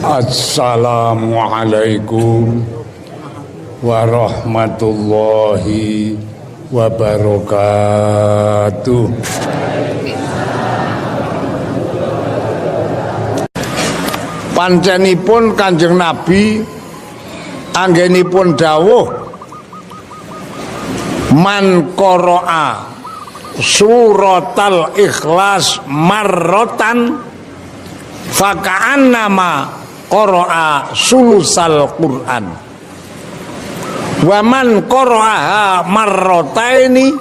Assalamualaikum warahmatullahi wabarakatuh. Panjenipun Kanjeng Nabi anggenipun dawuh man qara'a suratal ikhlas marrotan faka'annama qara'a sulusal Qur'an wa man qara'aha marrotaini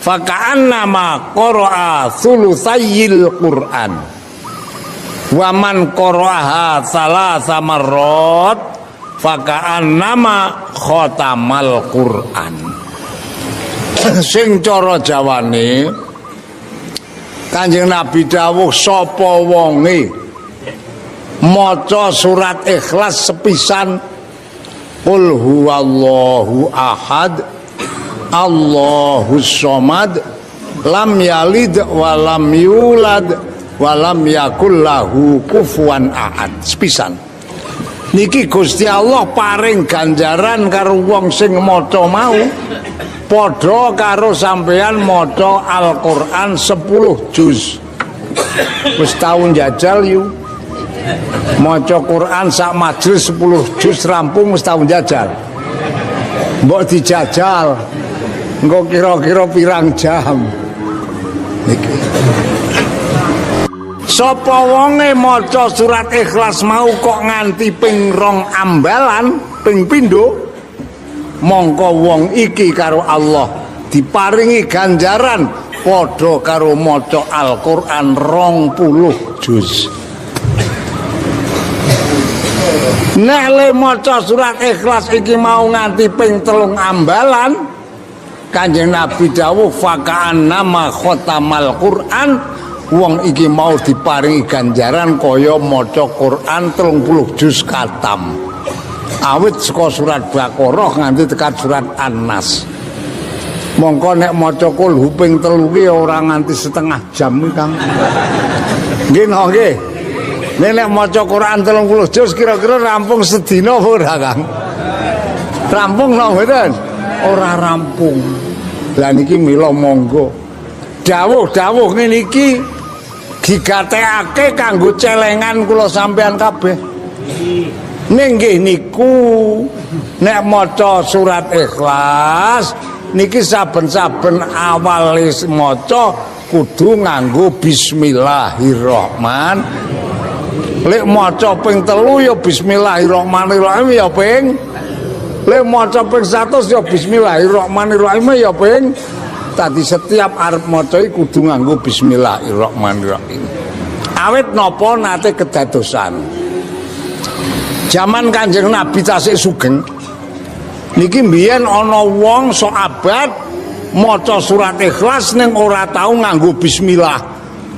faka'annama qara'a sulusayil Qur'an wa man qara'aha salasa marrot faka'annama khatamal Qur'an. Sing cara Jawane Kanjeng Nabi dawuh sapa wonge maca surat Ikhlas sepisan Qul huwallahu ahad Allahus somad lam yalid wa lam yulad wa lam yakul lahu kufuwan ahad sepisan niki Gusti Allah paring ganjaran karo wong sing maca mau padha karo sampeyan maca Al-Qur'an 10 juz. Wis tau njajal yu maca Quran sak majelis 10 juz rampung wis tau njajal. Mbok dijajal engko kira-kira pirang jam. Niki. Sapa wonge maca surat Ikhlas mau kok nganti ping 2 ambalan, ping pindho, mongko wong iki karo Allah diparingi ganjaran padha karo maca Al-Qur'an 20 juz. Nek le maca surat Ikhlas iki mau nganti ping 3 ambalan, Kanjeng Nabi dawuh faka'annama khatamal Qur'an, wong iki mau diparingi ganjaran kaya maca Quran 30 juz katam. Awit saka surat Baqarah nganti tekan surat An-Nas. Mongko nek maca Qul ping 3 ki ora nganti setengah jam Kang. Nggih nggih. Nek maca Quran 30 juz kira-kira rampung sedina ora Kang? Rampung nang mboten? Ora rampung. Lah niki mila monggo. Dawuh-dawuh ngene iki digatekake kanggo celengan kula sampean kabeh. Ning nggih niku nek maca surat Ikhlas niki saben-saben awale maca kudu nganggo bismillahirrahmanirrahim. Lek maca ping 3 ya bismillahirrahmanirrahim ya ping. Lek maca ping 100 ya bismillahirrahmanirrahim ya ping. Tadi setiap arep maca kudu nganggo bismillahirrahmanirrahim. Awit napa nate kedadosan. Zaman Kanjeng Nabi tasik sugeng niki mbiyen ana wong sok abad maca surat Ikhlas ning ora tau nganggo bismillah.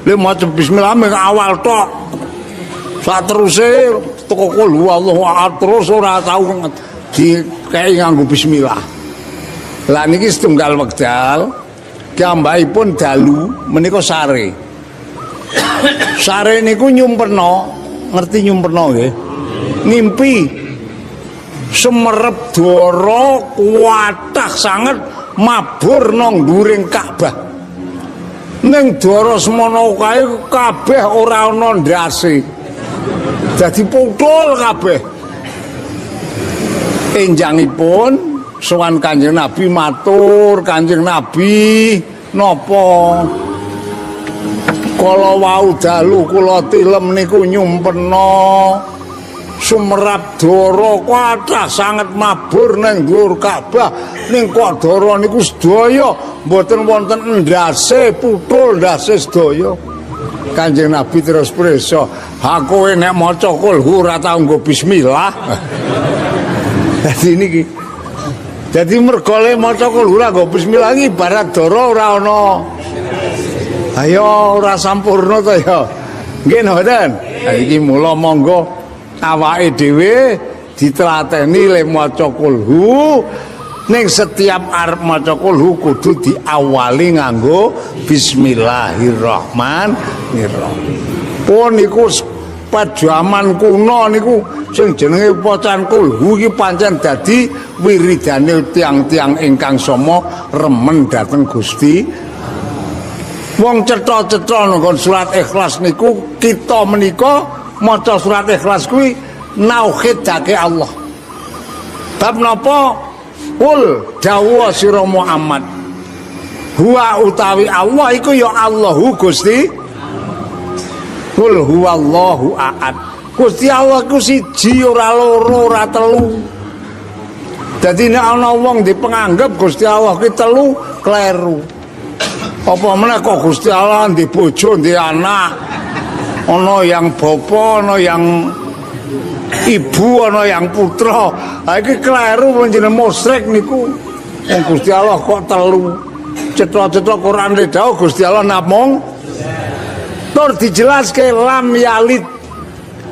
Lha maca bismillah mung awal tok. Sateruse teko Qul huwallahu ahad terus ora tau dikei nganggo bismillah. Lah niki setunggal wekdal piyambakipun dalu menika sare. Sare niku nyumpena, ngerti nyumpena nggih? Ngimpi semerep dara kuatah sanget mabur nang dhuwuring Ka'bah. Ning dara semono kae kabeh ora ana ndase. Dadi putul kabeh. Enjangipun sowan Kanjeng Nabi matur, Kanjeng Nabi napa kala wau dalu kula tilem niku nyumpena sumerap dara kathah sanget mabur ning dhuwur Ka'bah ning kok dara niku sedaya mboten wonten endase putul ndase sedaya. Kanjeng Nabi terus prisa, "Ha kowe nek maca Qul ora tau nggo bismillah." Dadi niki. Dadi mergo le maca Qul ora nggo bismillah iki ibarat dara ora ana. Ayo ora sampurna to ya. Nggih mboten? Iki mula monggo awake dhewe ditlateni le maca kulhu ning setiap arep maca kulhu kudu diawali nganggo bismillahirrahmanirrahim. Pun iku Pajaman kuno niku sing jenenge pocan kulhu iki pancen dadi wiridane tiang-tiang ingkang sama remen dhateng Gusti. Wong cetha-cetha nang surat Ikhlas niku kita menika maca surat Ikhlas kuwi nauhidake Allah. Bab napa? Qul dawuh sira Muhammad. Huwa utawi Allah iku ya Allahu Gusti. Qul huwallahu ahad. Gusti Allah ku siji ora loro ora telu. Dadi nek ana wong dipenganggep Gusti Allah ki telu kleru. Apa meneh kok Gusti Allah ndek bojo ndek anak. Ana yang bapa, ana yang ibu, ana yang putra. Ha iki kleru panjenengan musyrik niku. Wong Gusti Allah kok telu. Cetha-cetha Quran le dawuh Gusti Allah namung tur dijelaske lam yalid.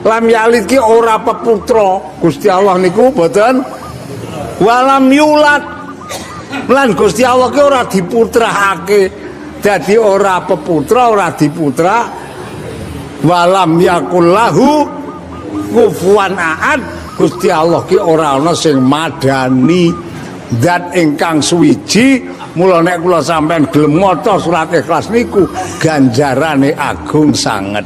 Lam yalid ki ora peputra. Gusti Allah niku boten walam yulad. Lan Gusti Allah ki ora diputrahake. Dadi ora peputra, ora diputra. Walam yakul lahu kufuwan ahad. Gusti Allah ki ora ana sing madani zat ingkang suwiji. Mula nek kula sampean gelem maca surat Ikhlas niku ganjarane agung sanget.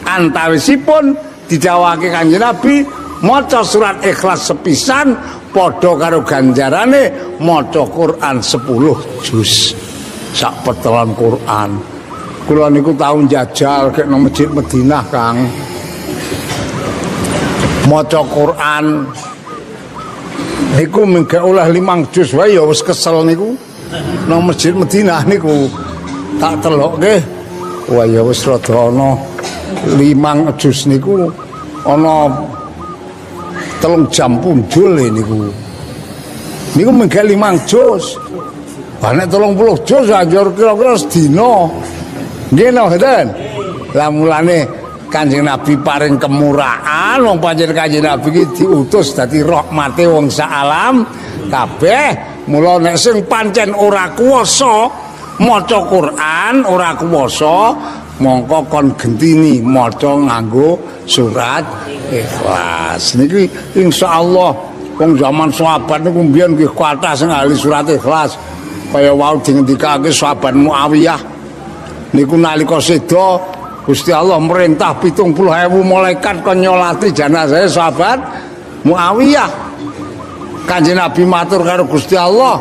Antawisipun didhawuhake Kanjeng Nabi maca surat Ikhlas sepisan padha karo ganjarane maca Quran 10 juz. Sak petelan Quran. Kula niku tau njajal kek nang Masjid Madinah, Kang. Maca Quran niku mengke oleh 5 juz wae ya wis kesel niku. Nang Masjid Madinah niku tak telokke wah ya wis rada ana 5 juz niku ana 3 jam punjul niku mengke 5 juz banek 30 juz anjur kira-kira sedina nggih ngoten lah mulane Kanjeng Nabi paring kemurahan wong pancen Kanjeng Nabi iki diutus dadi rahmate wong sak alam kabeh. Mula nek sing pancen ora kuwasa maca Quran, ora kuwasa mongko kon gentini maca nganggo surat Ikhlas. Niki insyaallah wong zaman sahabat niku mbiyen nggih kathah sing ahli surat Ikhlas. Kaya wau dingendikake sahabat Muawiyah niku nalika seda Gusti Allah merintah 70.000 malaikat kon nyolati jenazah sahabat Muawiyah. Kanjeng Nabi matur karo Gusti Allah,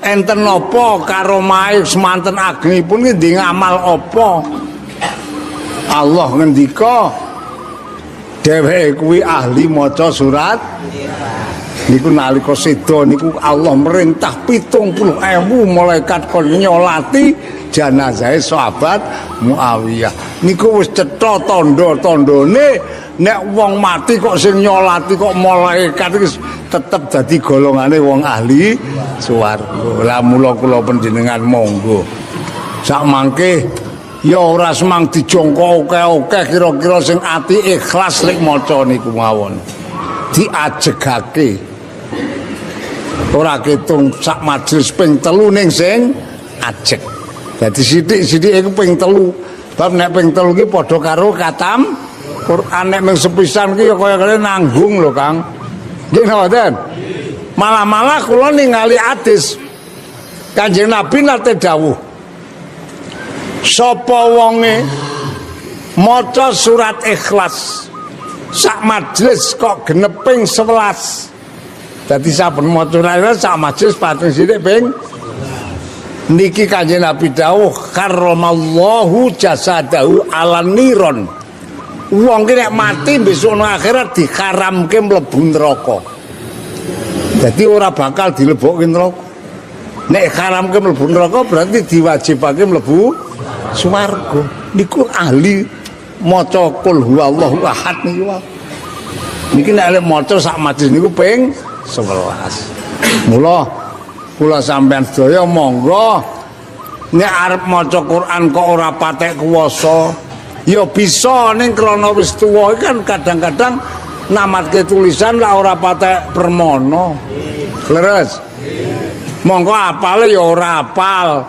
enten napa karomah semanten agengipun ki ndek ngamal apa? Allah ngendika dheweke kuwi ahli maca surat. Niku nalika seda niku Allah merintah 70.000 malaikat kon nyolati jenazah sahabat Muawiyah. Niku wis cetha tandha-tandhane nek wong mati kok sing nyolati kok malaikat iki tetep dadi golongane wong ahli swarga. Lah mula kula panjenengan monggo sak mangke ya ora semang dijongko oke-oke kira-kira sing ati ikhlas lek maca niku mawon. Diajegake. Ora ketung sak majelis ping 3 ning sing ajeg. Dadi sithik-sithik iku ping 3. Bab nek ping 3 iki padha karo katam Quran nek mung sepisan ki ya kaya nanggung lho, Kang. Nggih ngoten. Malah-malah kula ningali hadis Kanjeng Nabi nate dawuh. Sapa wonge maca surat Ikhlas sak majelis kok geneping 11. Dadi saben maca sak majelis pating sithik ping niki Kanjeng Nabi dawuh karramallahu jasadahu ala niron. Wong ki nek mati besok nang akhirat diharamke mlebu neraka. Dadi ora bakal dilebokke neraka. Nek haramke mlebu neraka berarti diwajibake mlebu swarga. Niku ahli maca qul huwallahu ahad niku. Niki nek maca sak majelis niku ping 11. Mula kula sampean sedaya monggo nek arep maca Quran kok ora patek kuwasa ya bisa ning krana wis tuwa kan kadang-kadang namatke tulisan lah ora patek permono. Leres. Monggo apale ya ora apal.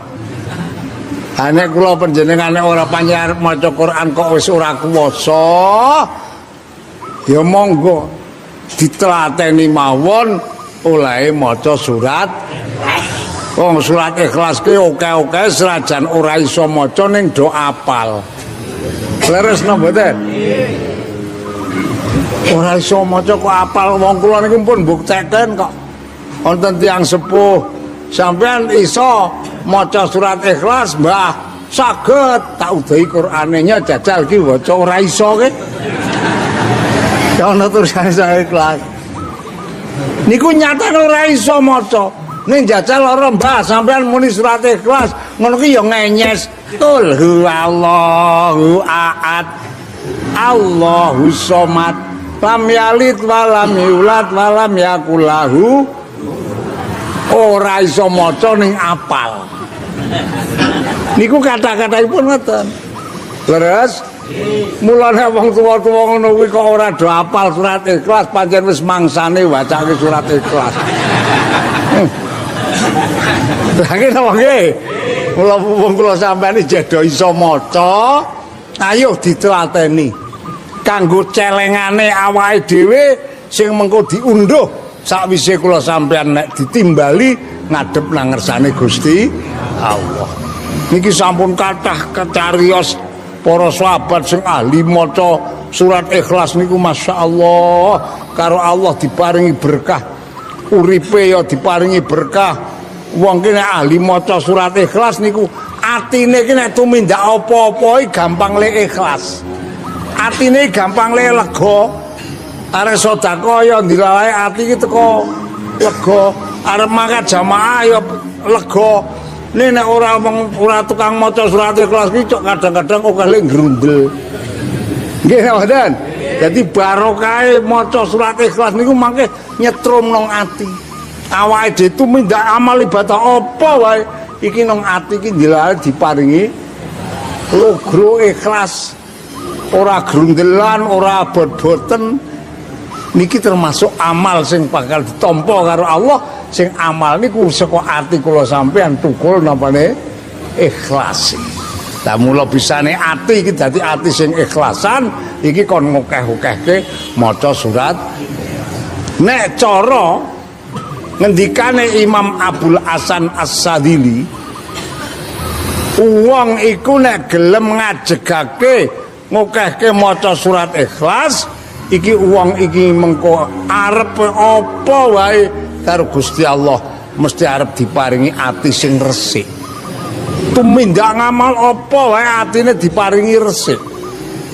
Ha nek kula panjenengan ora panjenengan maca Quran kok wis ora kuwasa ya monggo ditlateni mawon oleh maca surat. Wong surat Ikhlas ki oke-oke senajan ora iso maca ning do apal. Leres napa mboten? Ora iso maca kok apal, wong kula niku pun bukteken kok. Wonten tiyang sepuh sampean iso maca surat Ikhlas, Mbah. Saged tak udahi Qur'ane nya jajal ki waca ora iso ki. Ya ana tulisane saya Ikhlas. Niku nyatane ora iso maca. Ning jajal ora Mbah sampean muni surat Ikhlas, ngono ki ya ngenyes. Qul huwallahu ahad. Allahus somad. Lam yalid walam yulad walam yakul lahu. Ora iso maca ning apal. Niku kata-kataipun ngoten. Leres? Mulane wong tuwa-tuwa ngono kuwi kok ora do apal surat Ikhlas, pancen wis mangsane wacake surat Ikhlas. Lah ngene apa nggih? Mula wong kula sampeyan jedo iso maca, ayo ditlateni. Kanggo celengane awake dhewe sing mengko diunduh sakwise kula sampeyan nek ditimbali ngadep nang ngersane Gusti Allah. Niki sampun kathah kecarios para sahabat sing ahli maca surat Ikhlas niku masyaallah karo Allah diparingi berkah. Uripe ya diparingi berkah. Wong ki nek ahli maca surat Ikhlas niku atine ki nek tumindak apa-apa gampang le ikhlas. Atine gampang le lega. Arep sedekah ya dilalae ati ki teko lega. Arep mangkat jamaah ya lega. Nek ora tukang maca surat Ikhlas ki cok kadang-kadang kok le grundel. Nggih mboten? Dadi barokahe maca surat Ikhlas niku mangke nyetrum nang ati. Awake dhewe tumindak amal ibadah apa wae iki nang ati iki dilalae diparingi logro ikhlas. Ora grundelan, ora abot-boten. Niki termasuk amal sing bakal ditampa karo Allah. Sing amal niku saka ati kula sampean tukul napane ikhlas. Lah mula bisane ati iki dadi ati sing ikhlasan iki kon ngokeh-okehke maca surat. Nek cara ngendikane Imam Abul Hasan As-Sadili, wong iku nek gelem ngajegake ngokehke maca surat Ikhlas iki wong iki mengko arep apa wae karo Gusti Allah mesti arep diparingi ati sing resik. Tumindak ngamal apa wae atine diparingi resik.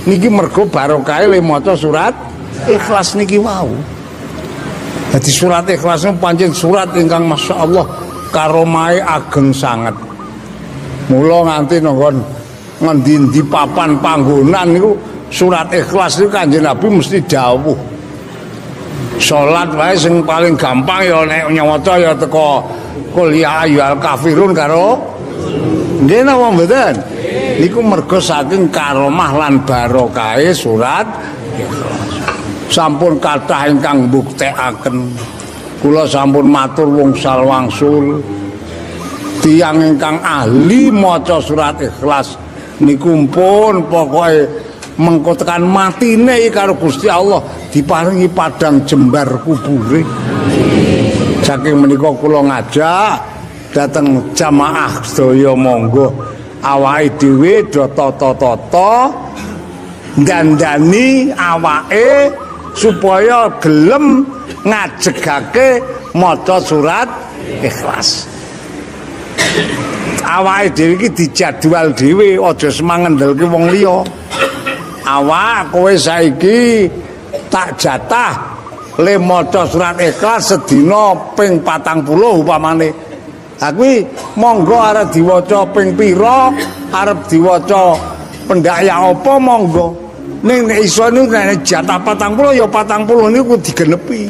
Niki mergo barokah le maca surat Ikhlas niki wau. Dadi surat Ikhlas niku pancen surat ingkang masyaallah karomahe ageng sanget. Mula nganti nonggon ngendi-endi papan panggonan niku surat Ikhlas niku Kanjeng Nabi mesti dawuh. Salat wae sing paling gampang ya nek nyawaca ya teko Qul ya ayyuhal kafirun karo nggih napa mboten? Niku mergo saking karomah lan barokahe surat Ikhlas. Sampun kathah ingkang mbuktekaken. Kula sampun matur wungsal wangsul tiyang ingkang ahli maca surat Ikhlas niku pun pokoke mengko tekan matine karo Gusti Allah diparingi padang jembar kubure. Saking menika kula ngajak dhateng jamaah sedaya monggo awake dhewe do tata-tata ndandani awake supaya gelem ngajegake maca surat Ikhlas. Awake dhewe iki dijadwal dhewe aja semangendelke wong liya. Awak kowe saiki tak jatah le maca surat Ikhlas sedina ping 40 upamane. Ha kuwi monggo arep diwaca ping pira, arep diwaca pendaya apa monggo. Ning nek iso niku nek jatah 40 ya 40 niku digenepi.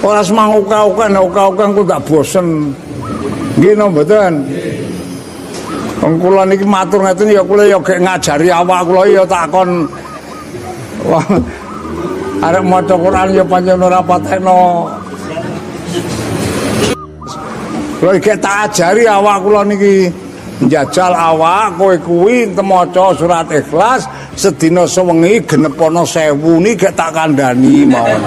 Ora semang uka-ukan ku tak bosen. Nggih napa mboten? Wong kula niki matur ngeten ya kula ya gek ngajari awak kula ya takon. Wah. Arep maca Quran ya pancen ora patekno. Kula gek tak ajari awak kula niki njajal awak kowe kuwi maca surat Ikhlas sedina sewengi genep ana 1000 niki gak tak kandhani mawon.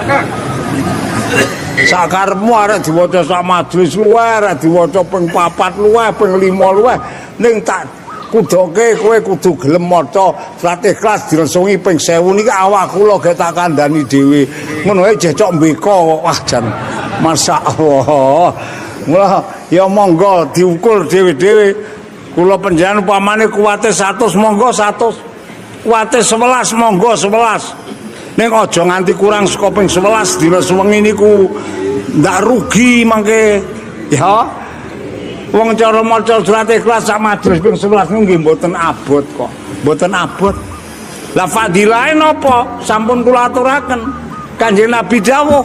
Sakarepmu arek diwaca sak majelis luwe, arek diwaca ping 4 luwe, ping 5 luwe, ning tak kudoke kowe kudu gelem maca surat Ikhlas diresungi ping 1000 niki awak kula gek tak kandhani dhewe. Ngono ae jecok mbeka kok wah jan. Masyaallah. Mula ya monggo diukur dhewe-dhewe. Kula panjenengan upamane kuwate 100 monggo 100. Kuwate 11 monggo 11. Ning aja nganti kurang saka ping 11 dina sewengi niku ndak rugi mangke ya. Wong cara maca surat Ikhlas sak majelis ping 11 niku nggih mboten abot kok. Mboten abot. Lah fadilahe napa? Sampun kula aturaken. Kanjeng Nabi dawuh,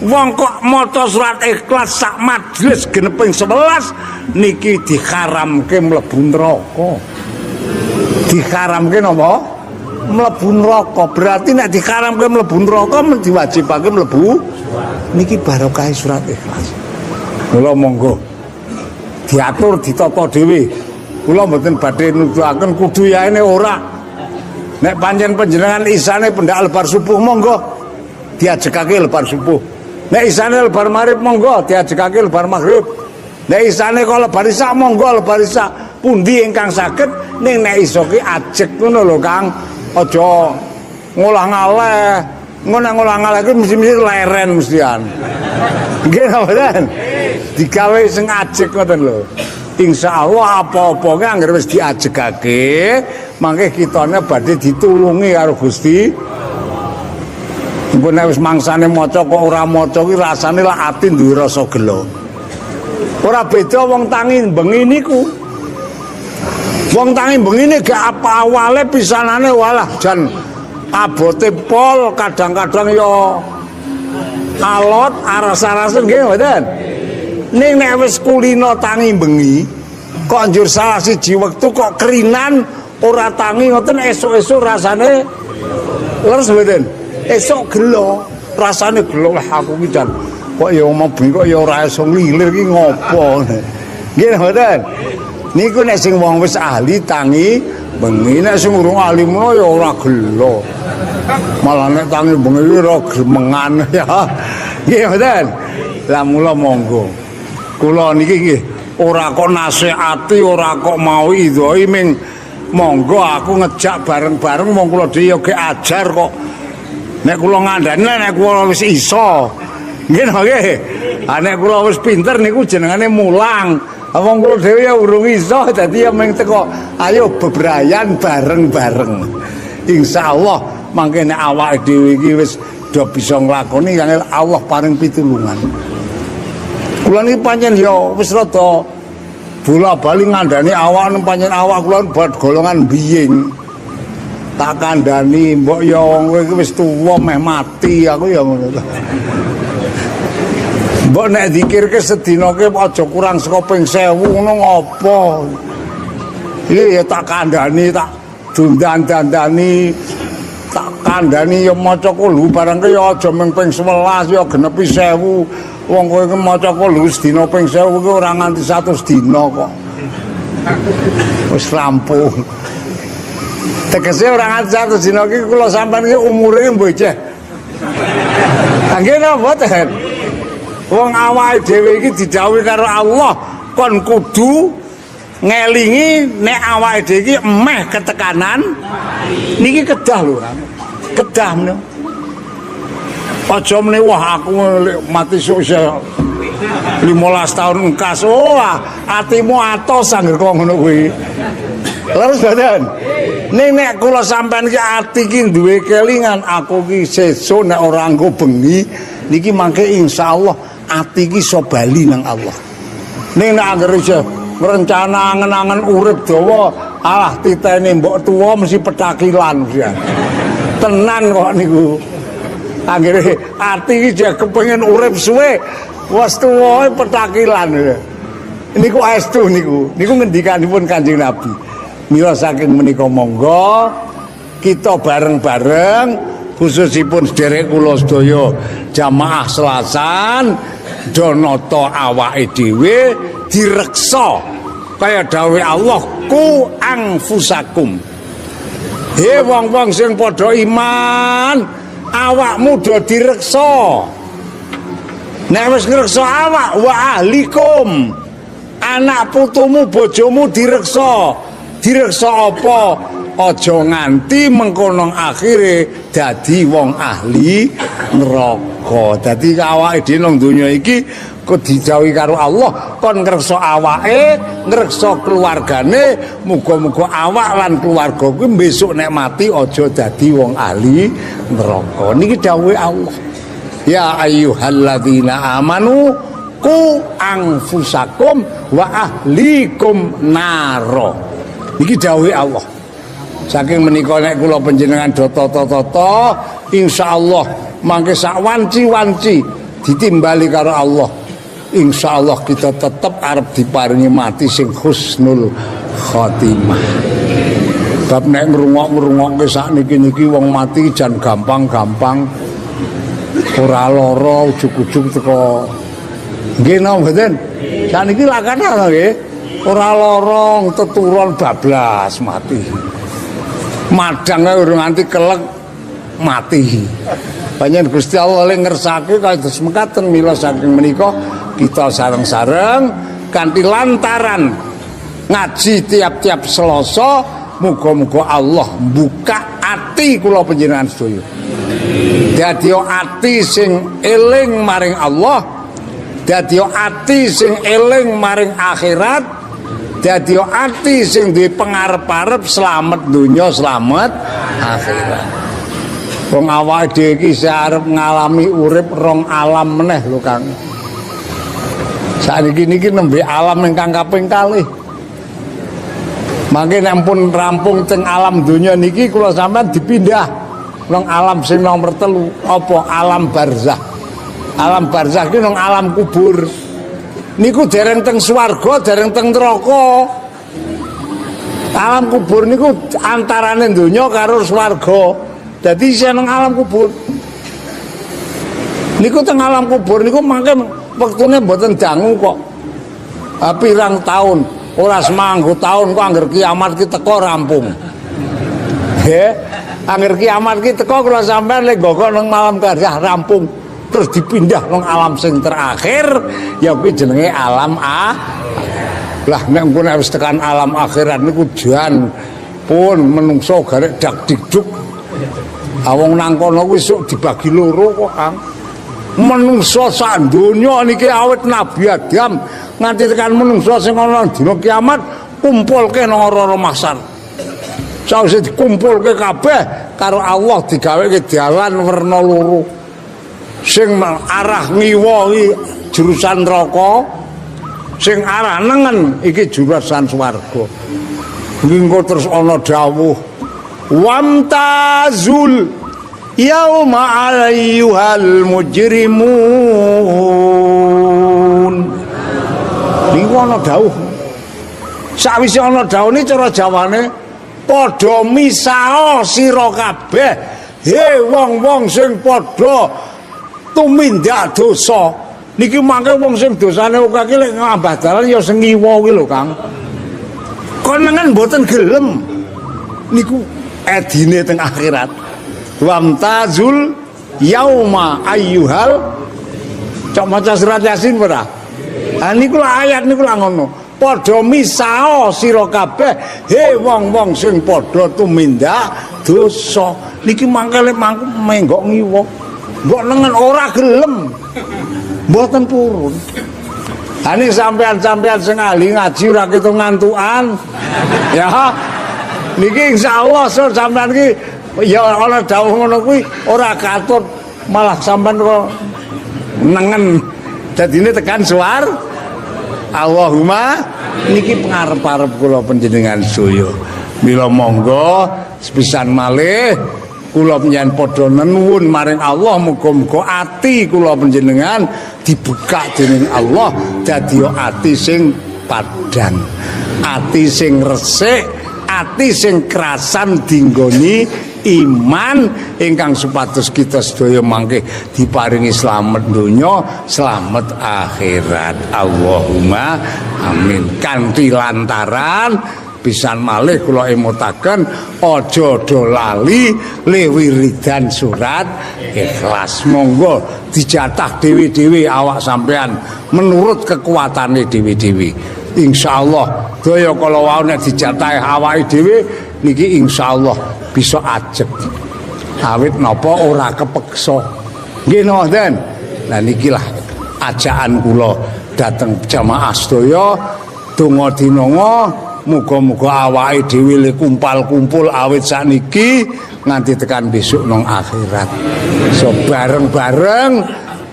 wong kok maca surat Ikhlas sak majelis genep ping 11 niki diharamke mlebu neraka. Diharamke napa? Mlebu neraka. Berarti nek diharamke mlebu neraka diwajibake mlebu niki barokah surat Ikhlas. Kula monggo diatur ditata dhewe. Kula mboten badhe nuduhaken kudu yaene ora. Nek pancen panjenengan isane pendak lebar subuh monggo diajekake lebar subuh. Nek isane lebar maghrib monggo diajekake lebar maghrib. Nek isane kok lebar isya monggo lebar isya. Pundi ingkang saged ning nek iso ki ajek ngono lho Kang. Aja ngolah-ngaleh. Ngono ngolah-ngaleh ki mesti leren mestian. Nggih mboten. Digawe sing ajek ngoten lho. Insyaallah apa-apa ki anggere wis diajekake, mangke kitane badhe ditulungi karo Gusti. Mpun nek wis mangsane maca kok ora maca ki rasane lak ati duwe rasa gelo. Ora beda wong tangi bengi niku. Wong tangi bengi gak apa awale pisanane walah jan abote pol kadang-kadang ya alot aras-arasen nggih mboten. Ning nek wis kulino tangi bengi kok njur salah siji wektu kok kerinan ora tangi ngoten esuk-esuk rasane leres mboten. Esuk gelo rasane gelo lah aku ki jan kok ya omong bengi kok ya ora iso nglilir ki ngopo. Nggih mboten. Niku nek sing wong wis ahli tangi bengi, nek sing urung ahli menawa ya ora gelo. Malah nek tangi bengi ora gremengan ya. Nggih mboten. Lah mula monggo. Kula niki nggih ora kok nasihati, ora kok mau idhoi ming monggo aku ngejak bareng-bareng wong kula dhewe ya gek ajar kok. Nek kula ngandhani nek kula wis iso. Nggih nggih. Ah nek kula wis pinter niku jenengane mulang. Wong kula dhewe ya urung iso dadi ya mung teko ayo bebrayan bareng-bareng. Insyaallah mangke nek awake dhewe iki wis do bisa nglakoni yang Allah paring pitulungan. Kula niki pancen ya wis rada bola-bali ngandani awak pancen awak kula buat golongan biying. Tak kandhani mbok ya wong kowe iki wis tuwa meh mati aku ya ngono to. Mbok nek dikirke sedina ke aja kurang saka ping 1000 ngono ngopo. Iki ya tak kandhani tak dundan-dandani tak kandhani ya maca kulo barang ke ya aja mung ping 11 ya genepi 1000. Wong kowe iki maca kulo sedina ping 1000 ki ora nganti 100 dina kok. Wis rampung. Tegese ora nganti 100 dina ki kula sampean ki umure mbocah. Nggih napa mboten? Wong awake dhewe iki didhawuhi karo Allah kon kudu ngelingi nek awake dhewe iki emeh ketekanan niki kedah lho kan. Kedah menika. Aja meneh wah aku mati sukses 15 tahun engkas. Wah, atimu atos angger kok ngono kuwi. Leres mboten? Ning nek kula sampean ki ati ki duwe kelingan aku ki sesuk nek ora nggo bengi niki mangke insyaallah ati ki iso bali nang Allah. Ning nek anggere iso rencana angen-angen urip dawa, alah titene mbok tuwa mesti petakilan ya. Tenan kok niku. Anggere ati iki jek kepengin urip suwe, wis tuwa petakilan. Niku aestu niku. Niku ngendikanipun Kanjeng Nabi. Mila saking menika monggo kita bareng-bareng khususipun sederek kula sedaya jamaah Selasan donata awake dhewe direksa kaya dawuh Allah ku anfusakum He wong-wong sing padha iman, awakmu do direksa. Nek wis ngreksa awak wa ahlikum, anak putumu bojomu direksa. Direksa apa? Aja nganti mengkono akhire dadi wong ahli neraka. Dadi awake dhewe nang donya iki kok dijauhi karo Allah, kon ngreksa awake, ngreksa keluargane, muga-muga awak lan keluarga kuwi besok nek mati aja dadi wong ahli neraka. Niki dawuhe Allah. Ya ayyuhalladzina amanu qu anfusakum wa ahlikum naro. Niki dawuhe Allah. Saking menika nek kula panjenengan do tata-tata insyaallah mangke sak wanci-wanci ditimbali karo Allah. Insyaallah kita tetap arep diparingi mati sing husnul khotimah. Bab nek ngrungok-ngrungokke sakniki-niki wong mati jan gampang-gampang ora lara ujug-ujug teko nggih napa mboten. Sakniki lakane nggih ora lara teturon bablas mati. Madangnya urung nganti kelek mati. Panjenengan Gusti Allah le ngersake kados mekaten mila saking menika kita sareng-sareng kanthi lantaran ngaji tiap-tiap Selasa muga-muga Allah buka ati kula panjenengan sedaya. Dadi ati sing eling maring Allah, dadi ati sing eling maring akhirat. Dadi ati sing duwe pangarep-arep slamet donya slamet akhirat. Wong awake dhewe iki isih arep ngalami urip rong alam meneh lho Kang. Saiki niki nembe alam ingkang kaping kalih. Mangke nek pun rampung teng alam donya niki kula sampean dipindah nang alam sing nomor 3 apa alam barzah. Alam barzah ki nang alam kubur. Niku dereng teng swarga, dereng teng neraka. Alam kubur niku antarane donya karo swarga. Dadi isih nang alam kubur. Niku teng alam kubur niku mangke wektune mboten dangu kok. Pirang taun, ora semanggo taun kok angger kiamat ki teko rampung. Nggih, angger kiamat ki teko kula sampean lek gogok nang malam barzah rampung. Terus dipindah nang alam sing terakhir ya kuwi jenenge alam lah nek engko wis tekan alam akhirat niku jan pun menungso garek dak dikduk awong nang kono kuwi sok dibagi loro kok Kang menungso sak donya niki awit Nabi Adam nganti tekan menungso sing ana dina kiamat kumpulke nang ora mahsyar sawise dikumpulke kabeh karo Allah digaweke dalan werna loro sing arah ngiwa iki jurusan neraka, sing arah nengen iki jurusan swarga. Engko terus ana dawuh wamtazul yauma ayyuhal mujrimun. Niku ana dawuh. Sawise ana dawuh ni cara Jawane padha misao sira kabeh. He wong-wong sing padha tumindak dosa niki mangke wong sing dosane akeh iki lek ngambah dalan ya sing ngiwa kuwi lho Kang. Konengan mboten gelem niku edine teng akhirat. Wamtazul yauma ayyuhal cok maca surat Yasin ora? Niku ayat niku lak ngono. Padha misao sira kabeh he wong-wong sing padha tumindak dosa. Niki mangke lek mangku menggok ngiwa. Mbok nengen ora gelem. Mboten purun. Ani sampean-sampean sing ahli ngaji ora ketu ngantukan. Ya. Niki insyaallah sampean iki ya ana dawuh ngono kuwi ora katut malah sampean kok nengen dadine tekan suar. Allahumma niki pangarep-arep kula panjenengan sedaya. Mila monggo sepisan malih kula panjenengan padha nuwun maring Allah muga-muga ati kula panjenengan dibuka dening Allah dadi ati sing padhang, ati sing resik, ati sing krasan dinggoni iman ingkang supados kita sedaya mangke diparingi slamet donya, slamet akhirat. Allahumma amin. Kanthi lantaran pisan malih kula emutaken aja do lali le wiridan surat Ikhlas. Monggo dijatah dewi-dewi awak sampean menurut kekuatane dewi-dewi. Insyaallah daya kala wau nek dijatahi awake dhewe niki insyaallah bisa ajeg. Awit napa ora kepeksa. Nggih nonton. Lah nikilah ajaan kula dhateng jamaah sedaya donga dinonga muga-muga awake dhewe kumpul awit sakniki nganti tekan besok nang akhirat. So bareng-bareng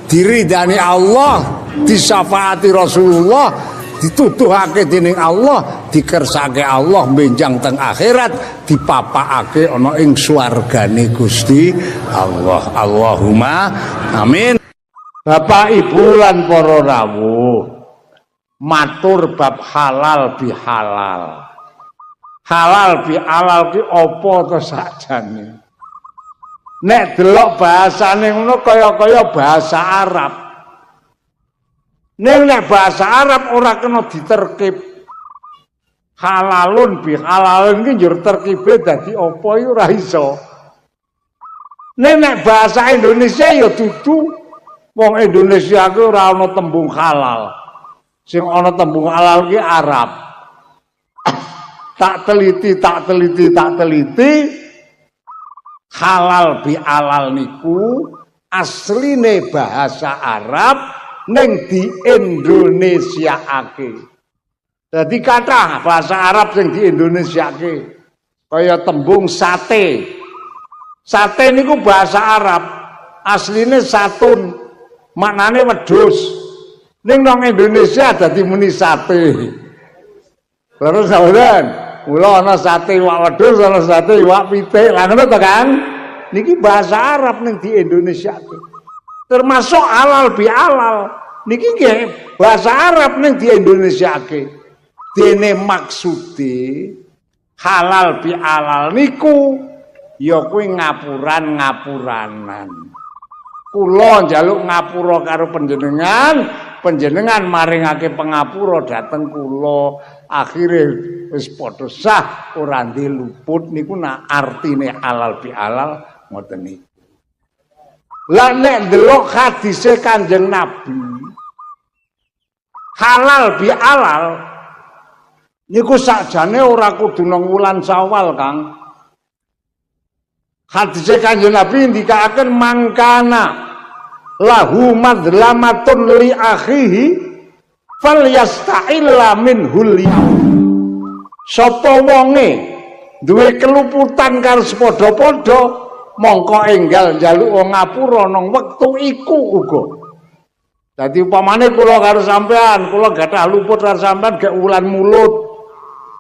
diridani Allah, disyafaati Rasulullah, dituduhake dening Allah, dikersake Allah benjang teng akhirat, dipapakake ana ing swargane Gusti Allah. Allahumma amin. Bapak Ibu lan para rawuh, matur bab halal bihalal. Halal bihalal ki apa to sakjane? Nek delok bahasane ngono kaya-kaya bahasa Arab. Nek bahasa Arab ora kena diterkib. Halalun bihalalun ki njur terkibe dadi apa iki ora iso. Nek bahasa Indonesia ya dudu. Wong Indonesia ki ora ana tembung halal. Sing ana tembung halal ki Arab. Tak teliti halal bihalal niku asline bahasa Arab ning di Indonesiaake. Dadi kathah bahasa Arab sing di Indonesiaake. Kaya tembung sate. Sate niku bahasa Arab. Asline satun. Maknane wedhus. Ning nang Indonesia dadi muni sate. Terus sampeyan mula ana sate iwak wedhus, ana sate iwak pitik. Lah ngono to, Kang? Niki bahasa Arab ning di Indonesia. Termasuk halal bihalal. Niki nggih bahasa Arab ning di Indonesia. Dene maksude halal bihalal niku ya kuwi ngapuran-ngapuranan. Kula njaluk ngapura karo panjenengan maringake pangapura dhateng kula. Akhire wis padha sah ora luput niku nak artine halal bihalal ngoten niku. Lah nek ndelok hadise Kanjeng Nabi halal bihalal niku sakjane ora kudu nang wulan Syawal, Kang. Hadise Kanjeng Nabi ndikaaken mangkana lahu madlamatun li akhihi falyasta'illa minhul yaum. Sapa wonge duwe keluputan karo sepadha-padha mongko enggal njaluk ngapura nang wektu iku uga. Dadi upamane kula karo sampean, kula gadah luput karo sampean gek wulan mulut.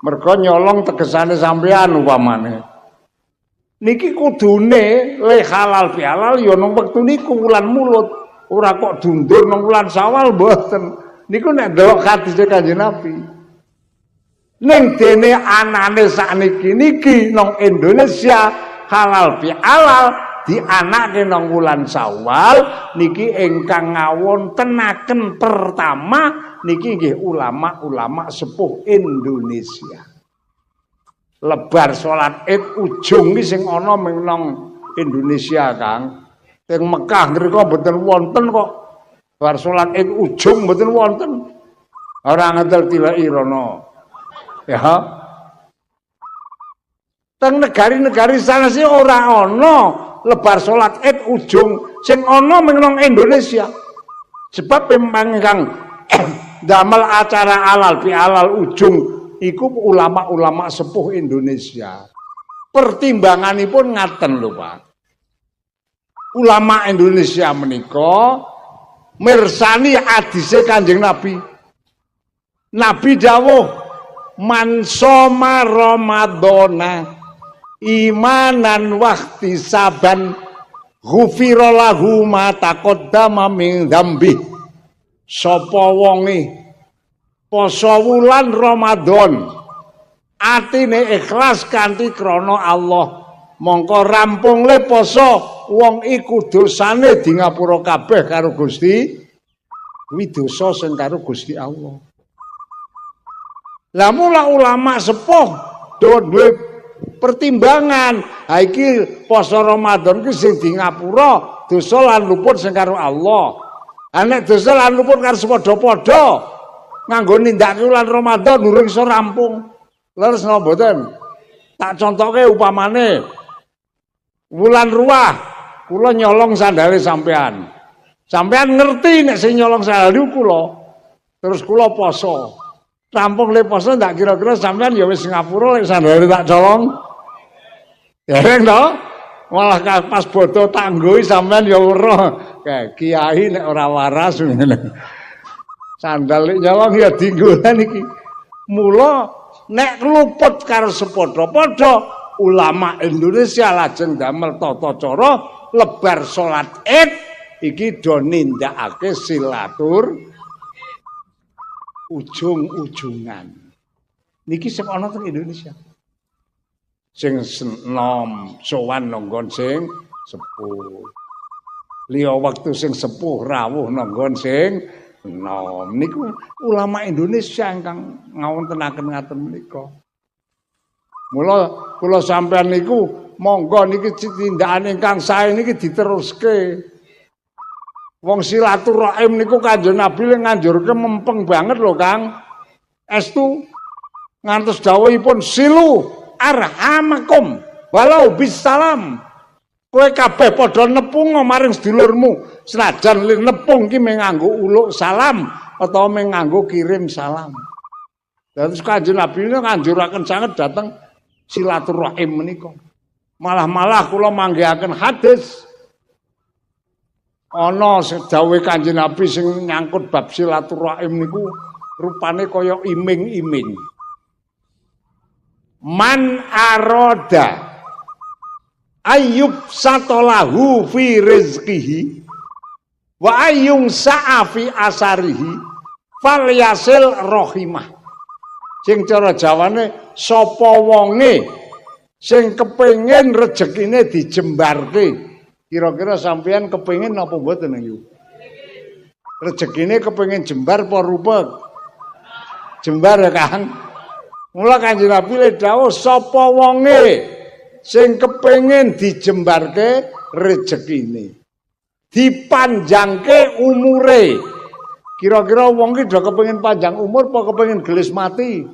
Mergo nyolong tegesane sampean upamane. Niki kudune le halal bihalal ya nang wektu niku wulan mulut. Ora kok dundur nang wulan Syawal mboten. Niku nek ndelok hadise Kanjeng Nabi. Ning dene anane sakniki niki nang Indonesia halal bihalal dianake nang wulan Syawal niki ingkang ngawontenaken pertama niki nggih ulama-ulama sepuh Indonesia. Lebar salat Id ujung iki sing ana ning nang Indonesia, Kang. Teng Mekah ngrika mboten wonten kok. Bar salat Id ujung mboten wonten. Ora ngendel tilaki rono. Ya. Teng negari-negari sanes ora ana lebar salat Id ujung sing ana ning nang Indonesia. Sebab memang Kang damel acara halal bihalal ujung iku ulama-ulama sepuh Indonesia. Pertimbanganipun ngaten lho, Pak. Ulama Indonesia menika mirsani hadise Kanjeng Nabi. Nabi dawuh, "Man shoma Ramadhana imanan wahtisaban ghufira lahu ma taqaddama min dzambi." Sapa wonge poso wulan Ramadan atine ikhlas kanthi krana Allah mongko rampung le poso wong iku dosane di ngapura kabeh karo Gusti kuwi dosa sing karo Gusti Allah. Lah mula ulama sepuh do duwe pertimbangan. Ha iki poso Ramadan ki sing di ngapura dosa lan luput sing karo Allah. Ha nek dosa lan luput karo padha-padha nganggo nindakake wulan Ramadan durung iso rampung. Leres napa mboten? Tak contohke upamane wulan Ruah kula nyolong sandale sampean. Sampean ngerti nek sing nyolong sandal kula. Terus kula poso. Rampung le poso ndak kira-kira sampean ya wis ngapura lek sandale tak colong. Dereng to? Malah pas bodo tanggoi sampean ya weruh. Kiai nek ora waras ngene. Sandal nyolong ya dinggolan iki. Mula nek luput karo sepadha-padha ulama Indonesia lajeng damel tata cara lebar salat Id iki do nindakake silatur ujung-ujungan. Niki sing ana teng Indonesia. Sing enom sowan nanggon sing sepuh. Liya wektu sing sepuh rawuh nanggon sing enom. Niku ulama Indonesia ingkang ngawontenaken ngaten menika. Mula kula sampeyan niku monggo niki tindakan ingkang sae niki diteruske. Wong silaturahim niku Kanjeng Nabi nganjurke mempeng banget lho Kang. Estu ngantos dawuhipun silu arhamakum walau bisalam. Kowe kabeh padha nepunga maring sedulurmu senajan nepung ki nganggo uluk salam utawa nganggo kirim salam. Terus Kanjeng Nabi nganjuraken sanget dateng silaturahim menika. Malah kula manggihaken hadis ana dawuhe Kanjeng Nabi sing nyangkut bab silaturahim niku rupane kaya iming-iming. Man aroda ayyub satolahu fi rizqihi wa ayyung sa'afi asarihi falyasil rohimah. Sing cara Jawane sapa wonge sing kepengin rejekine dijembarke. Kira-kira sampean kepengin napa mboten niku? Rejekine kepengin jembar apa rupet? Jembar ya Kang. Mula Kanjeng Nabi le dawuh sapa wonge sing kepengin dijembarke rejekine, dipanjangke umure. Kira-kira wong ki do kepengin panjang umur apa kepengin gelis mati?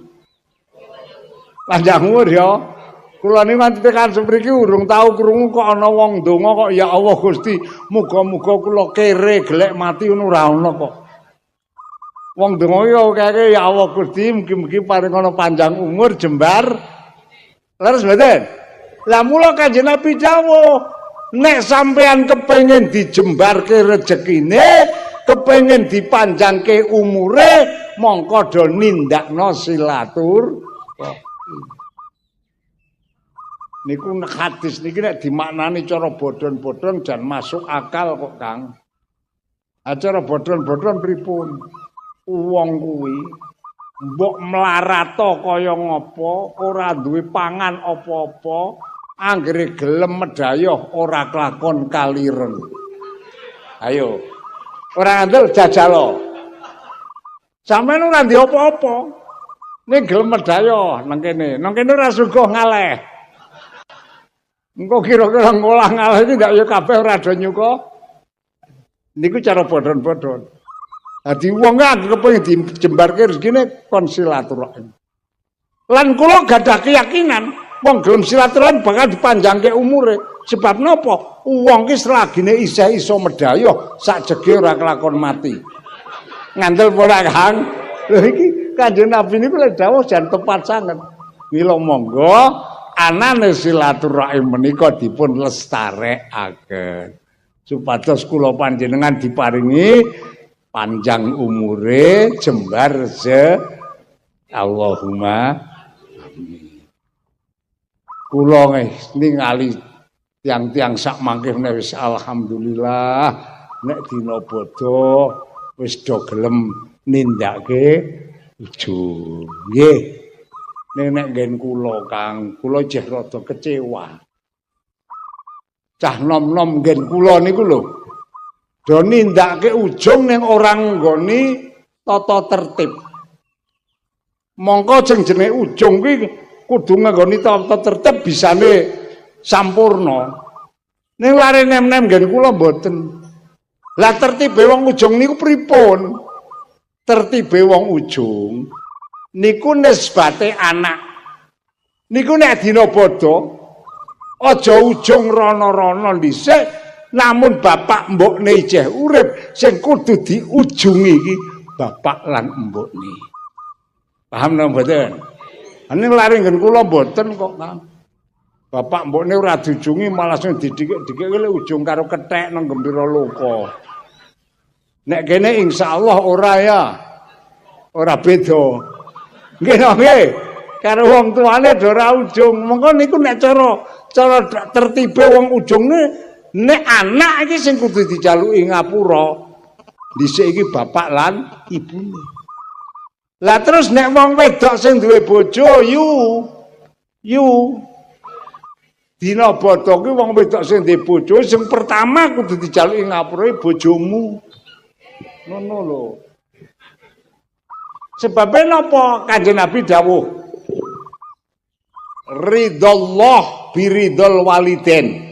Panjang umur ya. Kula niku nganti tekan semriki urung tau krungu kok ana wong ndonga kok ya Allah Gusti, muga-muga kula kere gelek mati ngono ora ana kok. Wong ndonga ya kere ya Allah Gusti, mugi-mugi paring ana panjang umur jembar. Leres mboten? Lah mula Kanjeng Nabi dawuh, nek sampean kepengin dijembarke rejekine, kepengin dipanjangke umure, mongko do nindakno silatur. Niku hadis niki nek dimaknani cara bodhon-bodhon jan masuk akal kok Kang. Acara bodhon-bodhon pripun? Wong kuwi mbok mlarato kaya ngapa, ora duwe pangan apa-apa, anggere gelem medhayoh ora kelakon kaliren. Ayo. Ora ngandel jajalo. Sampeyan ora ndek apa-apa. Ning gelem medhayoh nang kene. Nang kene ora sugih ngaleh. Engko kira-kira ngolah ngalah iki ndak ya kabeh ora do nyuka. Niku cara bodhon-bodhon. Dadi wong anggere kepengin dijembarke rezekine kon silaturahim. Lan kula gadah keyakinan wong gelem silaturahim bakal dipanjangke umure. Sebab napa? Wong ki selagine isih iso medhayoh sakjege ora kelakon mati. Ngandel ora Kang. Lho iki Kanjeng Nabi niku lek dawuh jan tepat sanget. Mila monggo anane silaturahim menika dipun lestarekaken supados kula panjenengan diparingi panjang umure jembar Allahumma amin. Kula ningali tiang-tiang sak mangke wis alhamdulillah nek dina bodho wis do gelem nindakake ujung nggih. Nek nggen kula Kang, kula jeh rada kecewa. Cah nom-nom nggen kula niku lho. Do nindakake ujung ning ora nggoni tata tertib. Mongko sing jenenge ujung kuwi kudu nggoni tata tertib bisane sampurna. Ning lare nem-nem nggen kula mboten. Lah tertibe wong ujung niku pripun? Tertibe wong ujung niku nisbate anak. Niku nek dina bodho aja ujung rono-rono dhisik, namun bapak mbokne isih urip, sing kudu diujungi iki bapak lan mbokne. Paham napa mboten? Ning lare nggen kula mboten kok, Kang. Bapak mbokne ora diujungi malah sing didikik-dikik lek ujung karo kethek nang gembira loka. Nek kene insyaallah ora ya. Ora beda. Nggih nggih. Karo wong tuane ora ujung. Mengko niku nek cara tertibe wong ujungne nek anak iki sing kudu dijaluki ngapura. Dhisik iki bapak lan ibune. Lah terus nek wong wedok sing duwe bojo yu dina bodho ki wong wedok sing duwe bojo sing pertama kudu dijaluki ngapura bojomu. Ngono lho. Sebabnya napa Kanjeng Nabi dawuh? Ridallah biridul waliden.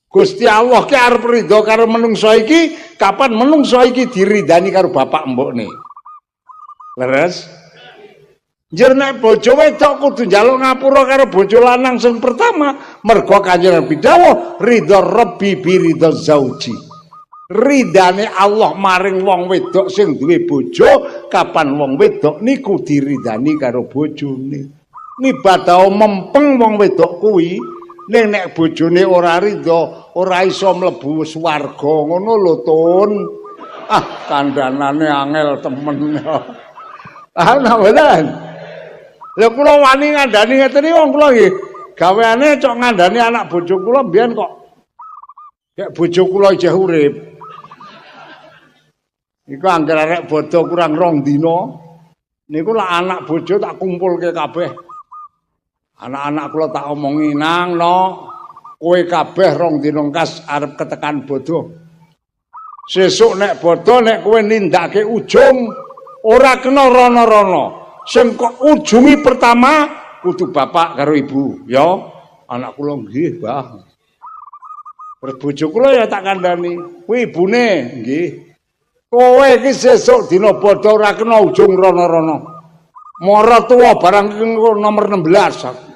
Gusti Allah ki arep ridho karo menungso iki, kapan menungso iki diridani karo bapak mbokne. Leres? Njur nek bojo wedok kudu njaluk ngapura karo bojo lanang sing pertama, mergo Kanjeng Nabi dawuh ridho rabbi biridul zauji. Ridane Allah maring wong wedok sing duwe bojo, kapan wong wedok niku diridani karo bojone. Ngibadah mempeng wong wedok kuwi, ning nek bojone ora ridho, ora iso mlebu swarga. Ngono lho, Tun. Ah, kandhanane angel temen. Ah, mboten. Lha kula wani ngandani ngeten iki wong kula nggih. Gaweane cok ngandani anak bojo kula mbiyen kok. Nek bojo kula isih urip. Iku angger arek bodho kurang 2 dina. Niku lak anak bojo tak kumpulke kabeh. Anak-anak kula tak omongi, "Nang, no, kowe kabeh 2 dina kas arep ketekan bodho. Sesuk nek bodho nek kowe nindakake ujung ora kena rono-rono. Sing kok ujungi pertama kudu bapak karo ibu, ya." Anak kula nggih, Mbah. Terus bojo kula ya tak kandhani, "Kuwi ibune." Nggih. Kowe iki sesuk dina bodho ora kena ujung rono-rono. Mara tuwa barang nomor 16.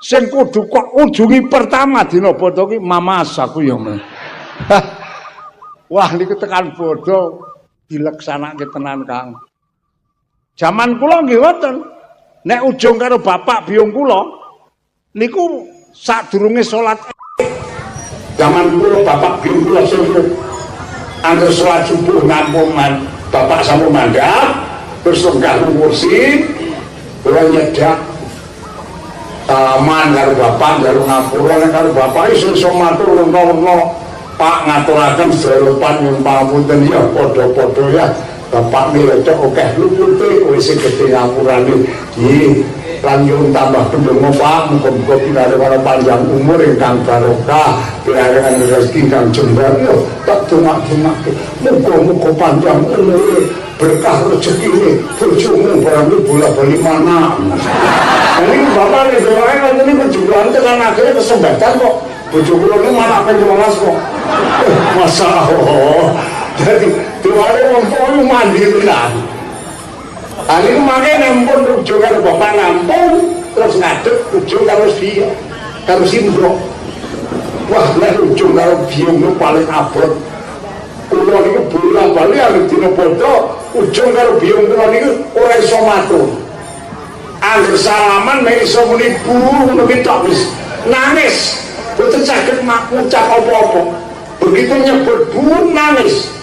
Sing kudu kok ujungi pertama dina bodho ki mamas aku ya. Wah niku tekan bodho dileksanake tenan, Kang. Jaman kula nggih ngoten. Nek ujung karo bapak biyung kula niku sadurunge salat. Jaman kula bapak biyung kula sing angger salat subuh ngampungan bapak sampun mandhap terus lenggah kursi kula nyedak salaman karo bapak karo ngapura karo bapak iso matur lengko-lengko Pak ngaturaken sedherepan nyuwun pangapunten ya padha-padha ya bapak milecok akeh lupute kowe sing gedhe ngapurane nggih lan nyuwun tambah pendonga Pak muga-muga pinaringan panjang umur ingkang barokah pinaringan rezeki ingkang jembar ya tak donga-dongake muga-muga panjang umur berkah rezeki ini bojomu barang bola-bali mana. Ini bapak ini doain kan ini penjualan dengan akhirnya kesempatan kok bojo kula ini mana penjualan kok. Masya Allah. Jadi doain wong tuwa mandiri lah. Ini makanya nampun rujuk karo bapak nampun terus ngadep rujuk karo dia karo simbro. Wah nek rujuk karo biung itu paling abot. Kula niku bola-bali arep dina bodho ujung karo biung kula niku ora iso matur. Angger salaman mek iso muni bu ngono ki tok wis nangis. Boten saged ngucap apa-apa. Begitu nyebut bu nangis.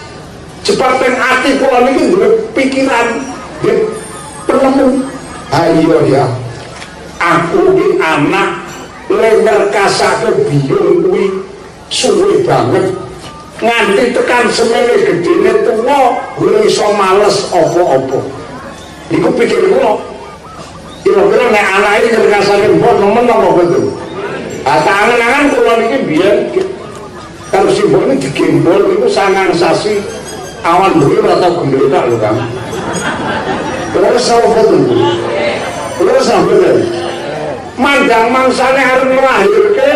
Sebab teng ati kula niki duwe pikiran penemu. Ayo ya. Aku ki anak lenger kasake biung kuwi suwe banget. Nganti tekan semene gedene tuwa ora iso males apa-apa. Iku pikir kula. Kira-kira nek anake ngerkasane mbok nemen apa betul. Tangan-tangan kula niki biyen karo simbole digembol niku sangang sasi awan bengi ora tau gendhetak lho Kang. Terus betul. Mandang mangsane arep nglahirke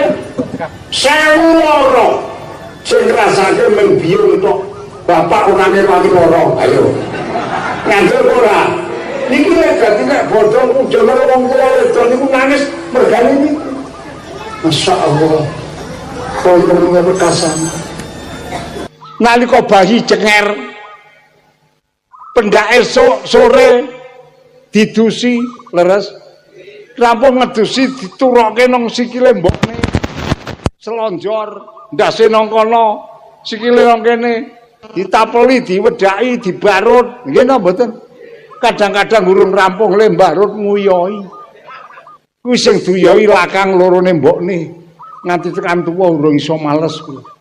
1000 loro. Sing ngrasake men biung tok. Bapak orangnya mati loro. Ayo. Ngandel ora. Niki lek dadi nek bodho ujono wong tuwa wedok niku nangis mergane niku. Masyaallah. Kono bekasan. Nalika bayi cenger pendak esuk sore didusi leres rampung ngedusi diturokke nang sikile mbokne selonjor ndase nang kono sikile nang kene ditapeli diwedhaki dibarut nggih napa mboten kadang-kadang urung rampung le mbarut nguyoi kuwi sing duyoi lakang lorone mbokne nganti tekan tuwa urung iso males kuwi.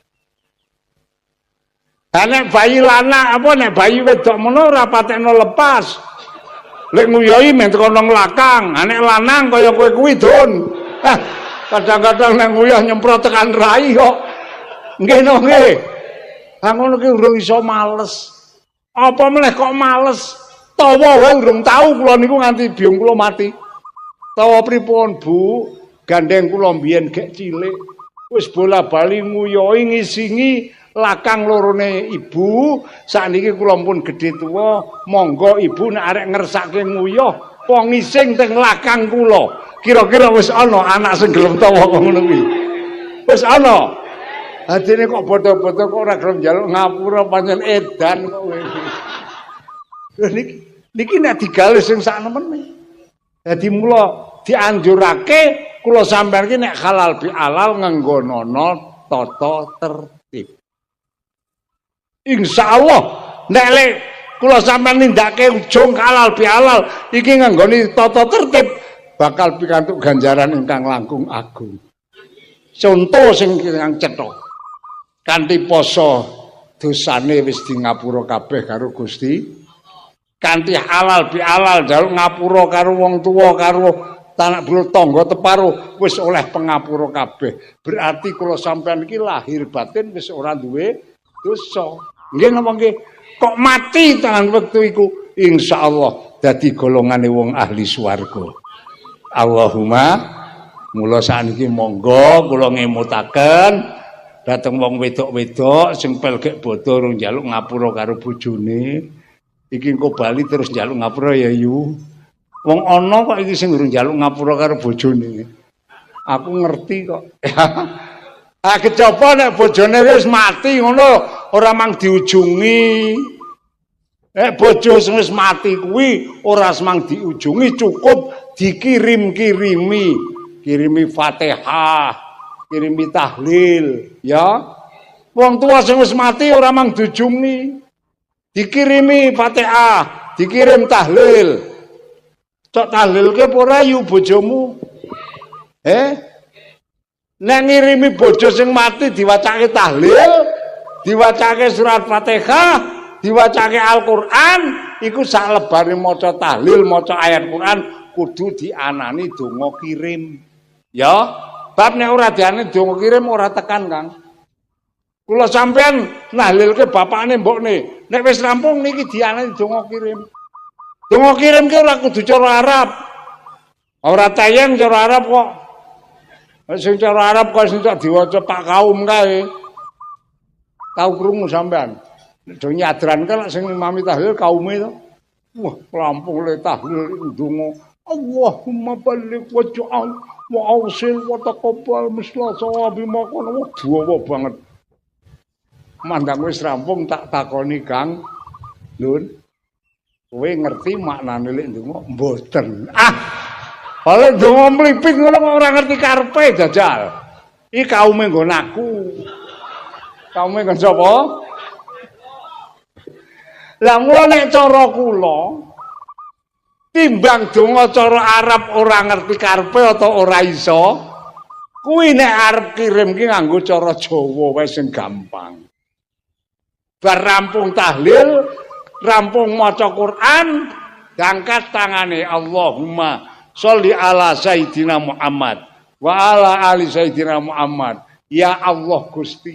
Nek bayi lanang apa nek bayi wedok mono ora patekno lepas. Lek nguyoi men teko nang lakang, nek lanang kaya kowe kuwi Don. Kadang-kadang nek nguyah nyemprot tekan rai kok. Nggih no nggih. Ha ngono ki urung iso males. Apa meneh kok males? Tawa wae urung tau kula niku nganti biung kula mati. Tawa pripun, Bu? Gandeng kula mbiyen gek cilik. Wis bola-bali nguyoi ngisingi lakang lorone ibu, sakniki kula pun gedhe tuwa, monggo ibu nek arek ngersake nguyuh, wong ngising teng lakang kula. Kira-kira wis ana anak sing gelem tawa ngono kuwi. Wis ana. Adine kok bodo-bodo kok ora gelem njaluk ngapura pancen edan kok kowe. Niki nek digawe sing saknemene. Dadi mula dianjurake kula sampeyan iki nek halal bihalal nganggonana tata tertib. Insyaallah nek lek kula sampeyan nindakake ujung halal bihalal iki nganggoni tata tertib bakal pikantuk ganjaran ingkang langkung agung. Contoh sing kirang cetha. Kanthi poso dosane wis di ngapura kabeh karo Gusti. Kanthi halal bihalal njaluk ngapura karo wong tuwa karo tanak bulu tangga teparo wis oleh pengapura kabeh. Berarti kula sampeyan iki lahir batin wis ora duwe dosa. Nggih napa nggih? Kok mati tangan wektu iku insyaallah dadi golongane wong ahli swarga. Allahumma mula sakniki monggo kula ngemutaken dhateng wong wedok-wedok sing pelgek bodho rung njaluk ngapura karo bojone. Iki engko bali terus njaluk ngapura ya yu. Wong ana kok iki sing urung njaluk ngapura karo bojone. Aku ngerti kok. Ah kejaba nek bojone wis mati ngono ora mang diujungi. Nek bojo sing wis mati kuwi ora semang diujungi cukup dikirim-kirimi. Kirimi Fatihah, kirimi tahlil, ya. Wong tua sing wis mati ora mang diujungi. Dikirimi Fatihah, dikirim tahlil. Cok tahlilke ora yu bojomu. Nek ngirimi bojo sing mati diwacake tahlil, diwacake surat Fatihah, diwacake Al-Qur'an, iku sak lebare maca tahlil, maca ayat Qur'an kudu dianani donga kirim. Ya, bab nek ora dianani donga kirim ora tekan, Kang. Kula sampean nahlilke bapakne mbokne. Nek wis rampung niki dianani donga kirim. Donga kirim ki ora kudu cara Arab. Ora tayang cara Arab kok. Sing cara Arab kok sing diwaca Pak Kaum kae. Tau krungu sampean. Do nyadranke lek sing imami tahlil kaume to. Wah, lampung le tahlil ndonga. Allahumma balligh waj'al wa ausil wa taqabbal misla sawabi makono. Dawa banget. Mandang wis rampung tak takoni Kang Lun. Kowe ngerti maknane lek ndonga? Mboten. Oleh donga mlipit ngono kok ora ngerti karepe jajal. Iki kaume nggon aku. Kaume nggon sapa? Lah mula nek cara kula timbang donga cara Arab ora ngerti karepe atau ora iso, kuwi nek arep kirim ki nganggo cara Jawa wae sing gampang. Bar rampung tahlil, rampung maca Quran, diangkat tangane Allahumma sholli ala Sayyidina Muhammad wa ala ali Sayyidina Muhammad. Ya Allah Gusti,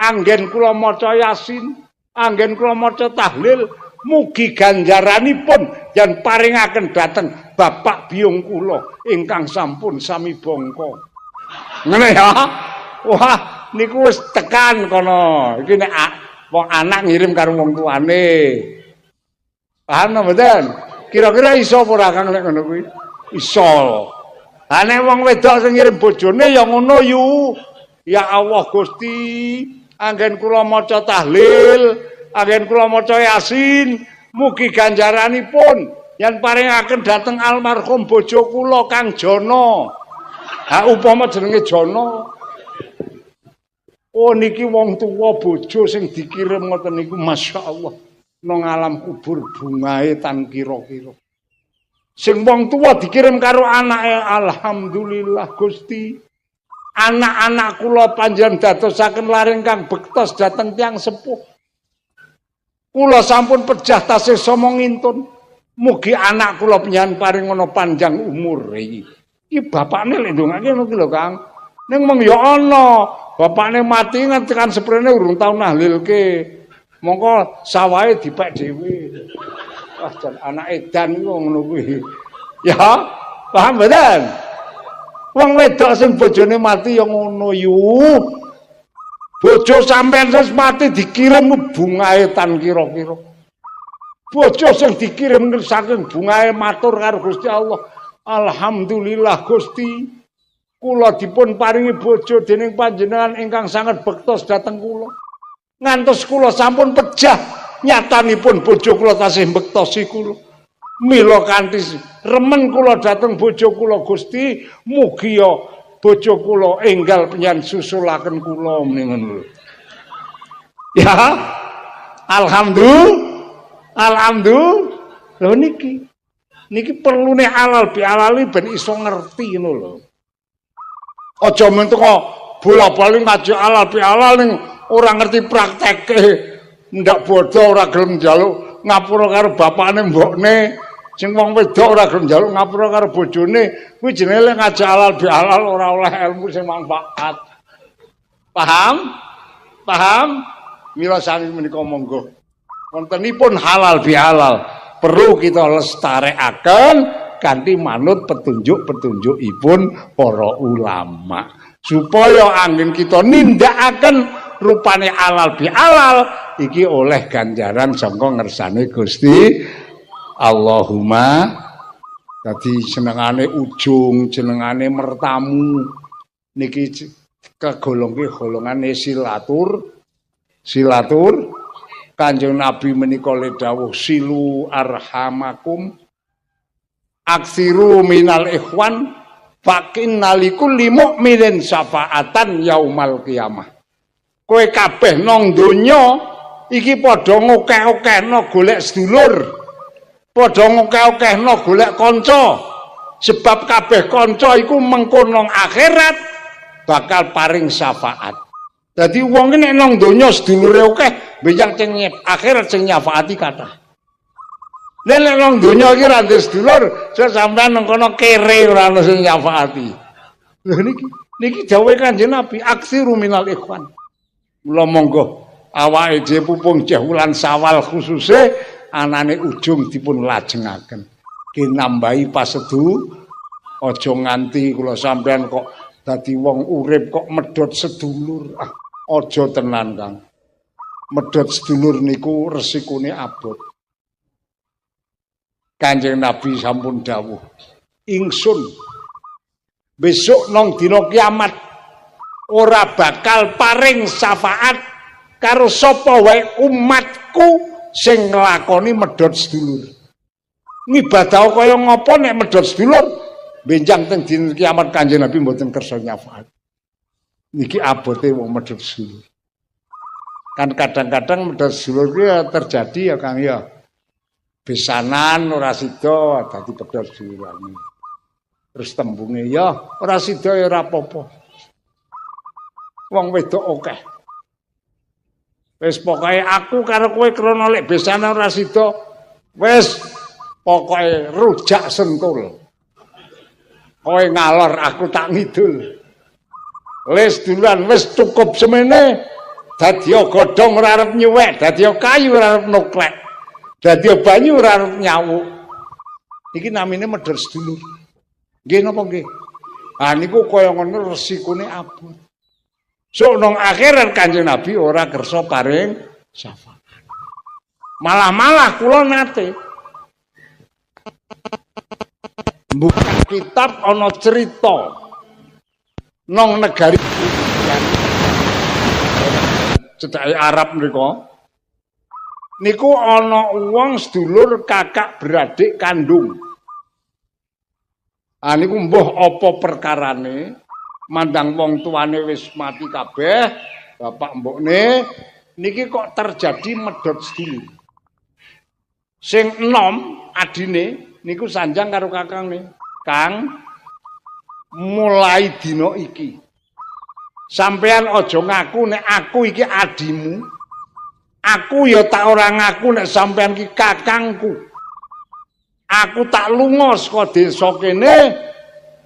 anggen kula maca Yasin, anggen kula maca tahlil, mugi ganjaranipun yen paringaken dhateng bapak biyung kula ingkang sampun sami bangka. Ngene ya. Wah, niku wis tekan kono. Iki nek wong anak ngirim karo wong tuane. Paham mboten? Kira-kira iso apa ora Kang nek ngono kuwi? Iso. Ha nek wong wedok sing ngirim bojone ya ngono yu. Ya Allah Gusti, anggen kula maca tahlil, anggen kula maca Yasin, mugi ganjaranipun yen paringaken dhateng almarhum bojo kula Kang Jono. Ha upama jenenge Jono. Oh niki wong tuwa bojo sing dikirim ngoten niku masyaallah. Nang alam kubur bungae tan kira-kira. Sing wong tuwa dikirim karo anake, alhamdulillah Gusti. Anak-anak kula panjenengan dadosaken laring kang bektos dhateng tiyang sepuh. Kula sampun pejah tasih sama ngintun. Mugi anak kula panjenengan paring ana panjang umur iki. Iki bapakne lek ndongake ngono ki lho Kang. Ning mong ya ana, bapakne mati ngantekan seprene urung tau nahlilke. Mongko sawahe dipek dhewe. Wah jan anak edan iku ngono kuwi. Ya, paham mboten? Wong wedok sing bojone mati ya ngono yu. Bojo sampean wis mati dikirim bungae tan kira-kira. Bojo sing dikirim saking bungae matur karo Gusti Allah. Alhamdulillah Gusti. Kula dipun paringi bojo dening panjenengan ingkang sanget bektos dhateng kula. Ngantos kula sampun pejah nyatanipun bojo kula tasih bektosi kula. Mila kanthi remen kula dhateng bojo kula Gusti, mugi ya bojo kula enggal penyan susulaken kula menika. Ya. Alhamdulillah. Lho niki perlune halal bihalali ben iso ngerti ngono lho. Aja men teko bola-bali ngaji halal bihalal ning ora ngerti prakteke. Ndak bodoh ora gelem njaluk ngapura karo bapakne mbokne. Sing wong wedok ora gelem njaluk ngapura karo bojone, kuwi jenenge ngaji halal bihalal ora oleh ilmu sing manfaat. Paham? Paham? Mila sami menika monggo. Wontenipun halal bihalal perlu kita lestarekaken kanthi manut petunjuk-petunjukipun para ulama. Supaya anggen kita nindakaken rupane halal bihalal iki oleh ganjaran saka ngersane Gusti Allahumma. Dadi senengane ujung, jenengane mertamu niki kegolongke golongane silatur. Kanjeng Nabi menika le dawuh silu arhamakum aksiru minal ikhwan fakin nalikul mukminin syafaatan yaumal qiyamah. Kowe kabeh nang donya iki padha ngokeh-okehno golek sedulur. Padha ngokeh-okehno golek kanca. Sebab kabeh kanca iku mengko nang akhirat bakal paring syafaat. Dadi wong nek nang donya sedulure akeh, benjang sing akhirat sing nyafaati kathah. Nek nang donya iki ra ndek sedulur, sampean nang kono kere ora ono sing nyafaati. Lho niki dawuhe Kanjeng Nabi, aksiru minal ikhwan. Mula monggo awake dhewe pupung jeh wulan Syawal khususe anane ujung dipun lajengaken. Ki nambahi pasedu aja nganti kula sampean kok dadi wong urip kok medhot sedulur. Aja tenan Kang. Medhot sedulur niku resikone abot. Kanjeng Nabi sampun dawuh, ingsun besok nang dina kiamat ora bakal paring syafaat karo sapa wae umatku sing nglakoni medhot sedulur. Ngibadah kaya ngapa nek medhot sedulur? Benjang teng dina kiamat Kanjeng Nabi mboten kersa nyafaat. Niki abote wong medhot sedulur. Kan kadang-kadang medhot sedulur ki terjadi ya Kang ya. Besanan ora sida dadi medhot sedulur. Terus tembunge ya ora sida ya ora apa-apa. Wong wedok akeh. Wis pokoke aku karo kowe krana lek besanan ora sida wis pokoke rujak sentul. Kowe ngalor aku tak ngidul. Les duluan wis cukup semene. Dadi godhong ora arep nyuwek, dadi kayu ora arep nuklek. Dadi banyu ora nyawuk. Iki namine medhot sedulur. Nggih napa nggih? Ah niku kaya ngono resikone abot. Sok nang akhirat Kanjeng Nabi ora kersa paring syafaat. Malah kula nate buka kitab ana cerita nang negari cedhake Arab mriku. Niku ana wong sedulur kakak beradik kandung. Ah niku mbuh apa perkarane? Mandang wong tuane wis mati kabeh, bapak mbokne niki kok terjadi medhot sedulur. Sing enom adine niku sanjang karo kakangne. Kang, mulai dina iki sampean aja ngaku nek aku iki adimu. Aku ya tak ora ngaku nek sampean iki kakangku. Aku tak lunga saka desa kene.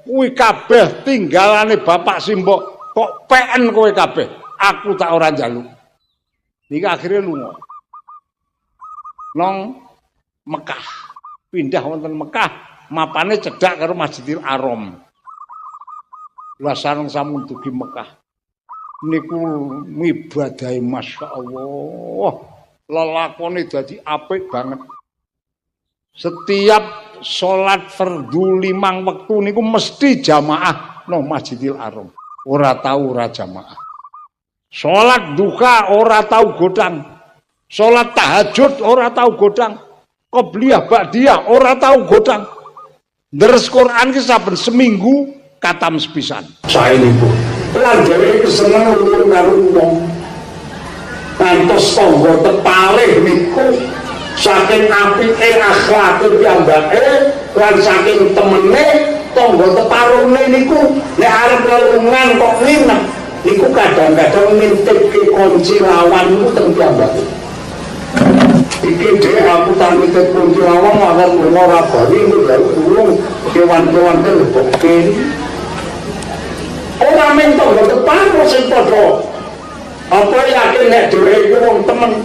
Kuwi kabeh tinggalane bapak simbok kok PN kowe kabeh. Aku tak ora njaluk. Niki akhirnya lunga. Nang Mekah. Pindah wonten Mekah, mapane cedhak karo Masjidil Haram. Lah sareng sampun dugi Mekah. Niku ngibadahi masyaallah. Lelakone dadi apik banget. Setiap salat fardu 5 wektu niku mesti jamaah nang Masjidil Haram. Ora tau ora jamaah. Salat duha ora tau godang. Salat tahajud ora tau godang. Qobliyah ba'diyah ora tau godang. Deres Quran ki saben seminggu katam sepisan. Sae niku. Lan dheweke seneng urip karo wong. Kantos tangga tepalih niku saking apike akhlake piyambake lan saking temene tangga teparune niku nek arep lelungan kok nginep niku kadang-kadang nitipke kunci lawan niku teng piyambake. Iki dhek aku tak nitip kunci lawan agar ora bali niku urung kewan-kewan terbokke. Ora men tangga teparo sing padha. Apa yakin nek dhewe iku wong temen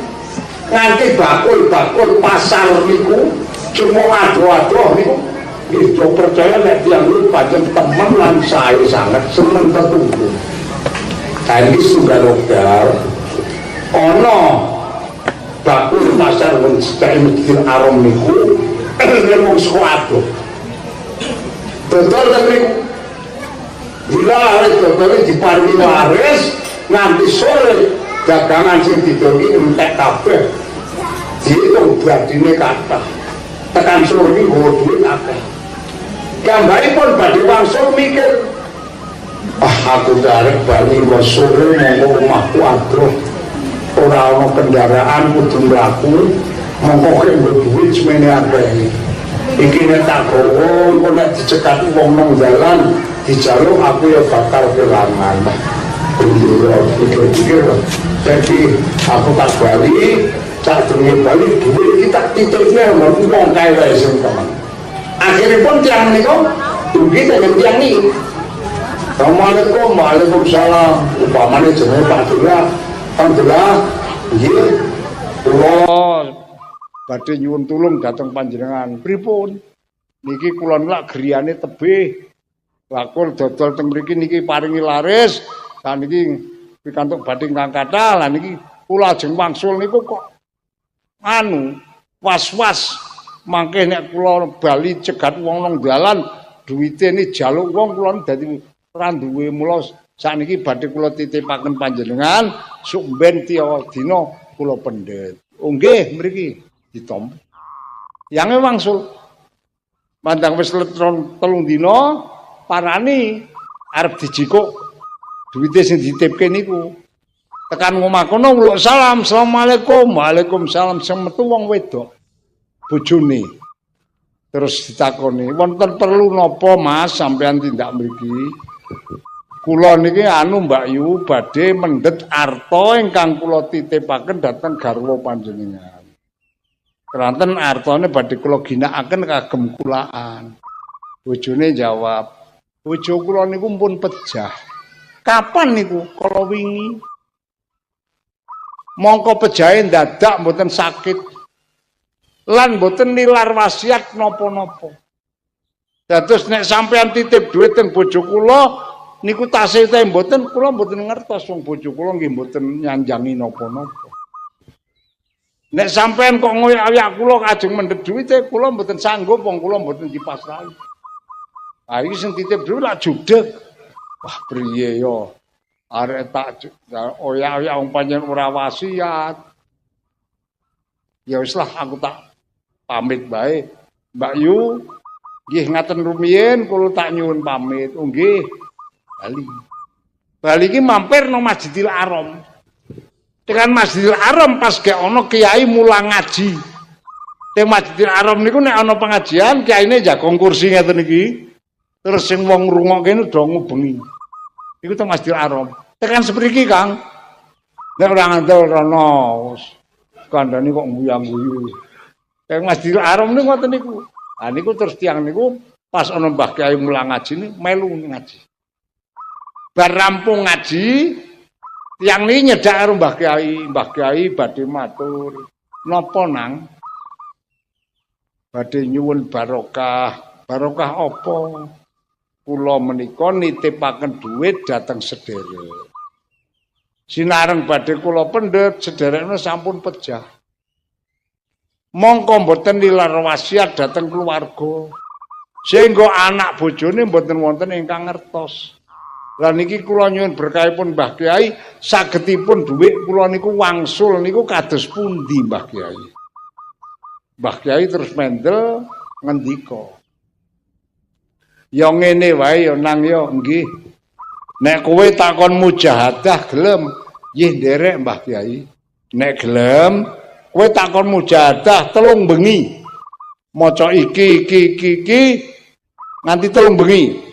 nganti bakul-bakul pasar niku cuma ado-ado niku iso percaya nek tiyang niku pancen temen lan sae sanget seneng tetunggu. Tadi sudah lokal ana bakul pasar wong Masjidil Haram niku wong saka ado. Betul ta niku? Bila arep dodol diparingi waris nganti sore dagangan sing didongi entek kabeh. Diitung badine kathah. Tekan sore iki nggo duit akeh. Gambaripun badhe wangsul mikir, aku arep bali nggo sore monggo omahku adroh. Ora ana kendaraan kudu mlaku, monggo nggo duit semene akeh. Iki nek tak gowo engko nek dicekat wong nang dalan dijaluk aku ya bakal kelangan. Pikir-pikir jadi aku tak balik tak demi balik duit kita titipnya ngomong kaya wae sing teman akhirnya pun tiang niku dugi dengan tiang ini Assalamualaikum waalaikumsalam upamane jenenge Pak Dula alhamdulillah nggih kula badhe nyuwun tulung dhateng panjenengan pripun niki kula lak griyane tebih lakul dodol teng mriki niki paringi laris. Lan iki pikantuk badhe ingkang kathah lan iki kula ajeng wangsul niku kok was-was mangke nek kula bali cegat wong nang dalan duwite ni jaluk wong kula dadi ora duwe mula sakniki badhe kula titipaken panjenengan sok ben tiya dina kula pendet. Oh nggih mriki ditampa. Yange wangsul mandang wis 3 dina parani arep dijikuk duwite sing ditipke niku tekan ngomah kono ngluk salam asalamualaikum waalaikumsalam sing metu wong wedok bojone terus ditakoni wonten perlu napa Mas sampean tindak mriki kula niki Mbak Yu badhe mendhet arta ingkang kula titipaken dhateng garwa panjenengan keranten artane badhe kula ginakaken kagem kulaan bojone jawab bojo kula niku pun pejah. Kapan niku kala wingi? Mongko pejahe dadak mboten sakit. lan mboten nilar wasiat napa-napa. Dados nek sampean titip dhuwit teng bojo kula niku tasih teh mboten kula mboten ngertos wong bojo kula nggih mboten nyanjangi napa-napa. Nek sampean kok ngoyak-oyak kula kajeng mendhet dhuwite kula mboten sanggup wong kula mboten dipasrahi. Ah iki sing titip dhuwit lak judeg. Wah priye yo. Arek tak oyak-oyak wong pancen ora wasiat. Ya wis lah aku tak pamit bae. Mbak Yu, nggih ngaten rumiyin kula tak nyuwun pamit. Oh nggih. Bali. Bali iki mampir nang Masjidil Haram. Tekan Masjidil Haram pas gek ana kiai mulang ngaji. Teng Masjidil Haram niku nek ana pengajian kiyaine jagong kursi ngeten iki. Terus sing wong ngrungokke do ngubengi. Iku teng Masjidil Haram. Tekan sepriki, Kang. Nek ora ngandel rono kandhane kok nguyang-guyu. Teng Masjidil Haram niku ngoten niku. Ha niku terus tiyang niku pas ana Mbah Kyai mulang ngaji niku melu ngaji. Bar rampung ngaji, tiyang niki nyedak karo Mbah Kyai badhe matur. Napa nang? Badhe nyuwun barokah. Barokah apa? Kula menika nitipaken dhuwit dhateng sedherek. Sinareng badhe kula pendhet, sederekna sampun pejah. Mongko mboten nilar wasiat dhateng keluarga. Sehingga anak bojone mboten wonten ingkang ngertos. Lah niki kula nyuwun berkahipun Mbah Kyai, sagedipun dhuwit kula niku wangsul niku kados pundi Mbah Kyai? Mbah Kyai terus mendel ngendika. Ya ngene wae ya nang ya nggih. Nek kowe takon mujahadah gelem, nggih nderek Mbah Kyai. Nek gelem kowe takon mujahadah telung bengi. Maca iki nganti telung bengi.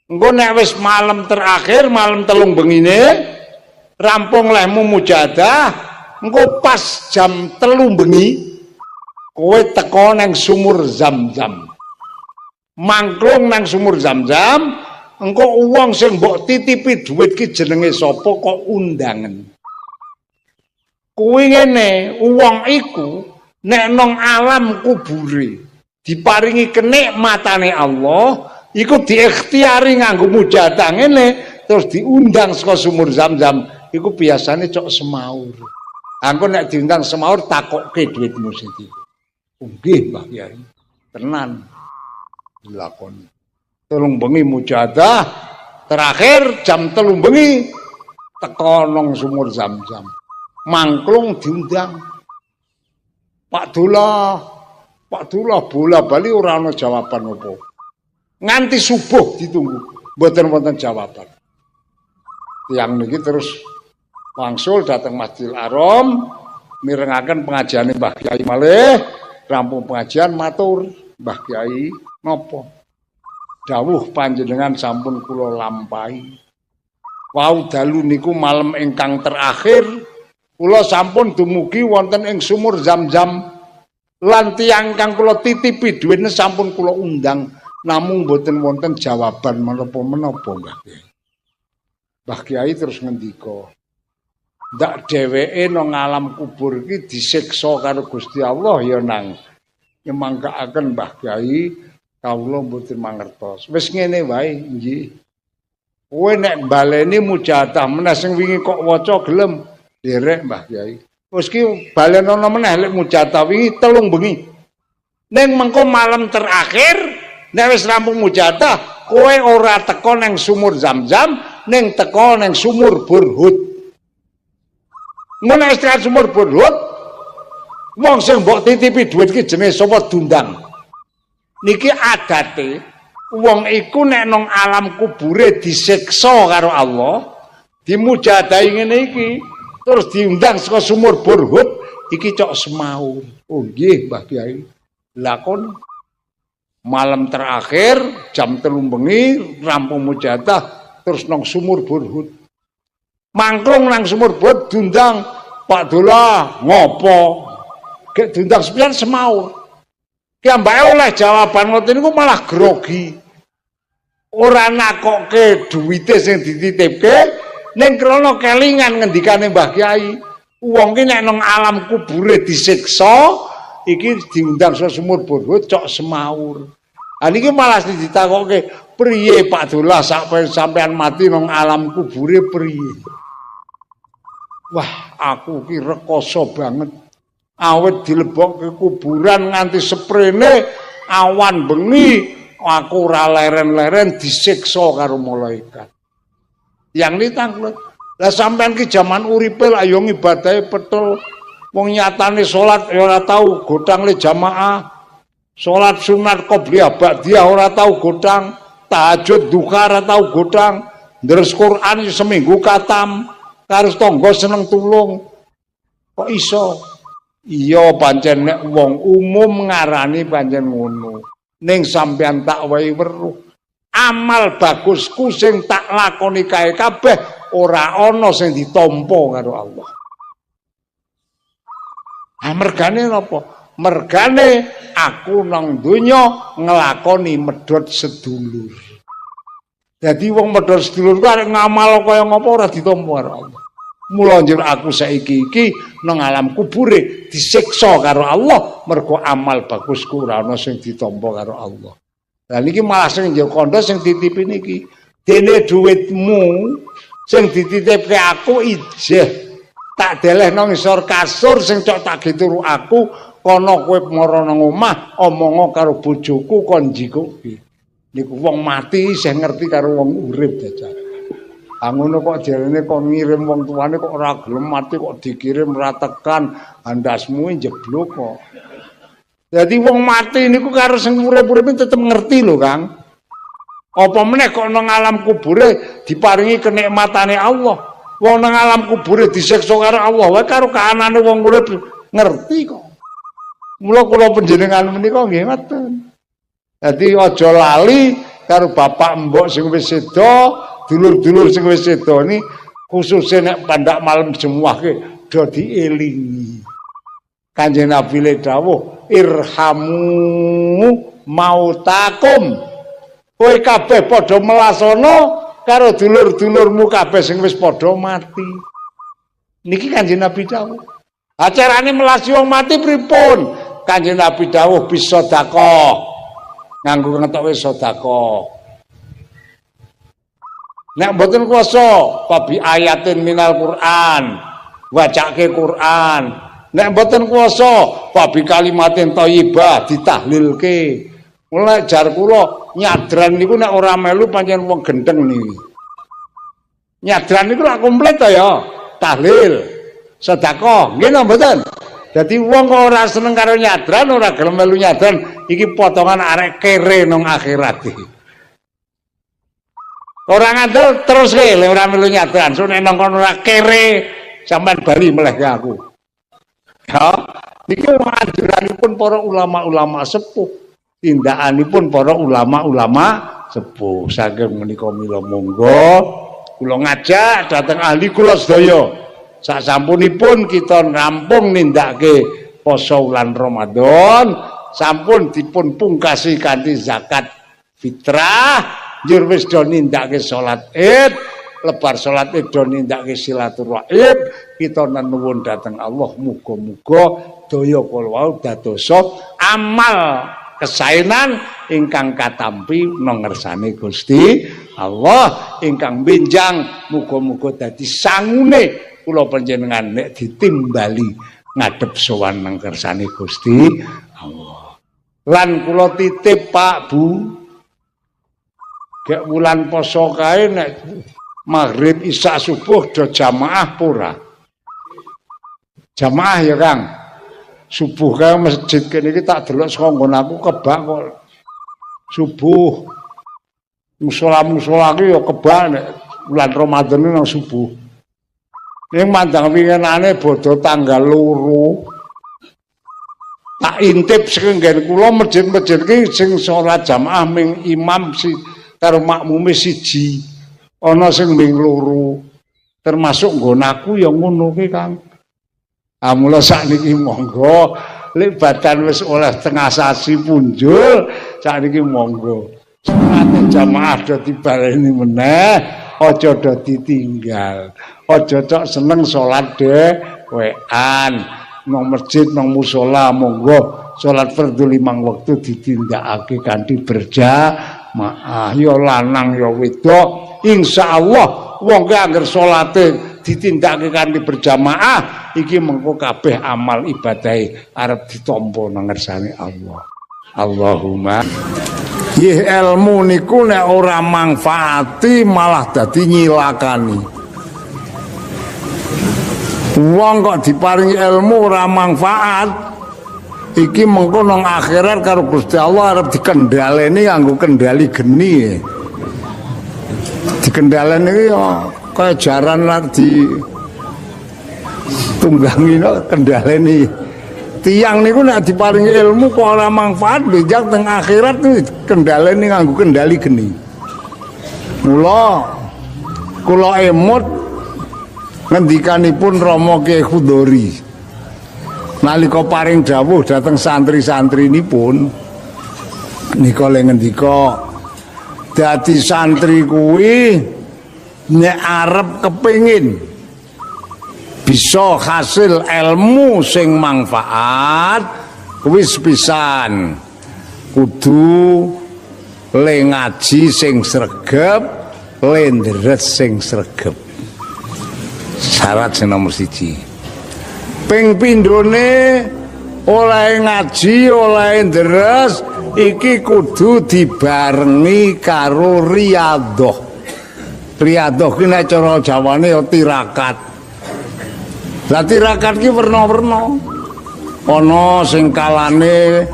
Engko nek wis malam terakhir, malam telung bengine rampung lehmu mujahadah, engko pas jam telung bengi kowe teko nang sumur Zam-Zam. Mangklung nang sumur Zam-Zam, engko wong sing mbok titipi dhuwit ki jenenge sapa kok undangan. Kuwi ngene, wong iku nek nang alam kubure diparingi kenikmatane Allah, iku diikhtiari nganggo mujahadah ngene terus diundang saka sumur Zam-Zam, iku biasane cok semaur. Engko nek diundang semaur takokke dhuwitmu sithik. Nggih, Mbah Kyai. Tenan. Dilakoni. Telung bengi mujahadah, terakhir jam telung bengi teko nang sumur Zam-Zam. Mangklung diundang. Pak Dullah bola-bali ora ana jawaban apa. Nganti subuh ditunggu, mboten wonten jawaban. Tiyang niki terus wangsul dateng Masjidil Haram, mirengaken pengajiane Mbah Kyai malih, rampung pengajian matur, Mbah Kyai napa? Dawuh panjenengan sampun kula lampahi. Wau dalu niku malam ingkang terakhir, kula sampun dumugi wonten ing sumur Zam-Zam lan tiyang kang kula titipi dhuwitne sampun kula undang, namung boten wonten jawaban menapa-menapa Mbah Kyai. Mbah Kyai terus ngendika, ndak dheweke nang alam kubur iki disiksa karo Gusti Allah ya nang. Nyemangkaaken Mbah Kyai kawula mboten mangertos. Wis ngene wae nggih. Kowe nek baleni mujahadah meneh sing wingi kok waca gelem derek Mbah Kyai. Wis ki balenono meneh lek mujahadah wingi telung bengi. Ning mengko malam terakhir nek wis rampung mujahadah, kowe ora teko nang sumur Zam-Zam, ning teko nang sumur Burhut. Mun istirahat sumur Burhut, wong sing mbok titipi dhuwit ki jenenge sapa dundang. Niki adate wong iku nek nang alam kubure disiksa karo Allah, dimujadahi ngene iki, terus diundang saka sumur Burhut, iki cok semaur. Oh nggih Mbah Kyai. Lakon malam terakhir jam 3 bengi rampung mujahadah terus nang sumur Burhut. Mangklung nang sumur Burhut diundang Pak Dullah ngopo? Gek diundang sepisan semaur. Ki ambake oleh jawaban ngoten niku malah grogi. Ora nakokke duwite sing dititipke ning krana kelingan ngendikane Mbah Kyai. Wong ki nek nang alam kubure disiksa iki diundang sesumur bodoh cok semaur. Niki malah ditakoke priye Pak Dullah sampean mati nang alam kubure priye. Wah, aku ki rekoso banget. Awet dilebokke kuburan nganti seprene awan bengi aku ora leren-leren disiksa karo malaikat. Yang ditanglet. Lah sampean ki jaman uripe lak yo ngibadahe petul. Wong nyatane salat ya ora tau godang le jamaah. Salat sunat qobliyah ba'diyah ora tau godang, tahajud duha ora tau godang, ndres Quran seminggu katam, karo tangga seneng tulung. Kok iso? Iya pancen nek wong umum ngarani pancen ngono. Ning sampean tak wae weruh. Amal bagusku sing tak lakoni kae kabeh ora ana sing ditampa karo Allah. Mergane napa? Mergane aku nang donya nglakoni medhot sedulur. Dadi wong medhot sedulur ku arek ngamal kaya ngapa ora ditampa karo Allah. Mula njur aku saiki iki nang alam kubure disiksa karo Allah mergo amal bagusku ora ana sing ditampa karo Allah. Lah niki malah sing njuk kandha sing titipi niki. Dene dhuwitmu sing dititipke aku ijeh tak deleh nang isor kasur sing cok tak turu aku kono kowe mara nang omah omongo karo bojoku kon njikuki. Niku wong mati isih ngerti karo wong urip jajal. Ngono kok jarene kok ngirim wong tuane kok ora gelem mati kok dikirim ora tekan andasmu jeblok kok. Jadi wong mati niku karo sing urip-urip tetep ngerti lho, Kang. Apa meneh kok nang alam kubure diparingi kenikmatane Allah. Wong nang alam kubure disiksa karo Allah, wae karo kahanane wong urip ngerti kok. Mula kula panjenengan menika nggih ngoten. Dadi aja lali karo bapak mbok sing wis seda, dulur-dulur sing wis seda ni khususe nek pandak malam jemuah ke do dielingi. Kanjeng Nabi le dawuh, irhamu mautakum. Kowe kabeh padha melasana karo dulur-dulurmu kabeh sing wis padha mati. Niki Kanjeng Nabi dawuh. Acarane melasi wong mati pripun? Kanjeng Nabi dawuh bisa sedekah. Nganggo ngetoke sedekah. Nek mboten kuwasa, pabi ayatin minal Quran, wacake Quran. Nek mboten kuwasa, pabi kalimatin thayyibah ditahlilke. Mulai jar kula nyadran niku nek ora melu pancen wong gendeng niki. Nyadran niku lak komplit to ya, tahlil, sedekah, nggih napa mboten? Dadi wong kok ora seneng karo nyadran, ora gelem melu nyadran, iki potongan arek kere nang akhirat iki. Ora ngandel terus ke ora melu nyadran, so nek nang kono ora kere sampean bali meleh ke aku. Ya, niki anjuranipun para ulama-ulama sepuh, tindakanipun para ulama-ulama sepuh. Saking menika mila monggo kula ngajak dhateng ahli kula sedaya. Sasampunipun kita rampung nindakake poso wulan Ramadan, sampun dipun pungkasi kanthi zakat fitrah, njur wis do nindakake salat Id, lebar salat Id do nindakake silaturahim, kita nuwun dhateng Allah muga-muga daya kula wau dadosa amal kesaenan ingkang katampi nang ngersane Gusti Allah, ingkang benjang muga-muga dadi sangune kula panjenengan nek ditimbali ngadep sowan nang kersane Gusti Allah. Lan kula titip Pak Bu, gek wulan poso kae nek maghrib isya subuh do jamaah pura. Jamaah ya Kang. Subuh kae masjid kene iki tak delok saka nggon aku kebak kok. Subuh musala-musala ki ya kebak nek wulan Ramadan nang subuh. Ning mandang wingenane bodho tanggal 2. Tak intip sekenggen kula masjid-masjid ki sing salat jamaah ming imam si karo makmume siji. Ana sing ming 2. Termasuk nggon aku ya ngono ki Kang. Mula sakniki monggo lek badan wis oleh tengah sasi punjul sakniki monggo. Salat jamaah do dibaleni meneh, aja do ditinggal. Aja cok seneng salat dhewean. nang masjid nang musala monggo salat fardhu 5 wektu ditindakake kanthi berjamaah ya lanang ya wedok insyaallah wong ki angger salate ditindakake kanthi berjamaah iki mengko kabeh amal ibadahe arep ditampa nang ngersane Allah. Allahumma yih ilmu niku nek ora manfaati malah dadi nyilakani. Wong kok diparingi ilmu ora manfaat iki mengko nang akhirat karo Gusti Allah arep dikendhaleni nganggo kendali geni. Dikendhaleni ya kaya jaran lan di tunggangi kendhaleni. Tiang niku nek diparingi ilmu kok ora manfaat benjak teng akhirat niku kendhaleni nganggo kendali geni. Mula kula emut ngendikanipun Rama Kyai Khudori nalika paring dawuh dhateng santri-santrinipun nika le ngendika dadi santri kuwi nek arep kepengin bisa hasil ilmu sing manfaat kuwi sepisan kudu le ngaji sing sregep le ndres sing sregep. Syarat sing nomor 1. Ping pindhone oleh ngaji oleh ndres iki kudu dibarengi karo riyadhah. Riyadhah ki nek cara Jawane ya tirakat. Lah tirakat ki werna-werna. Ana sing kalane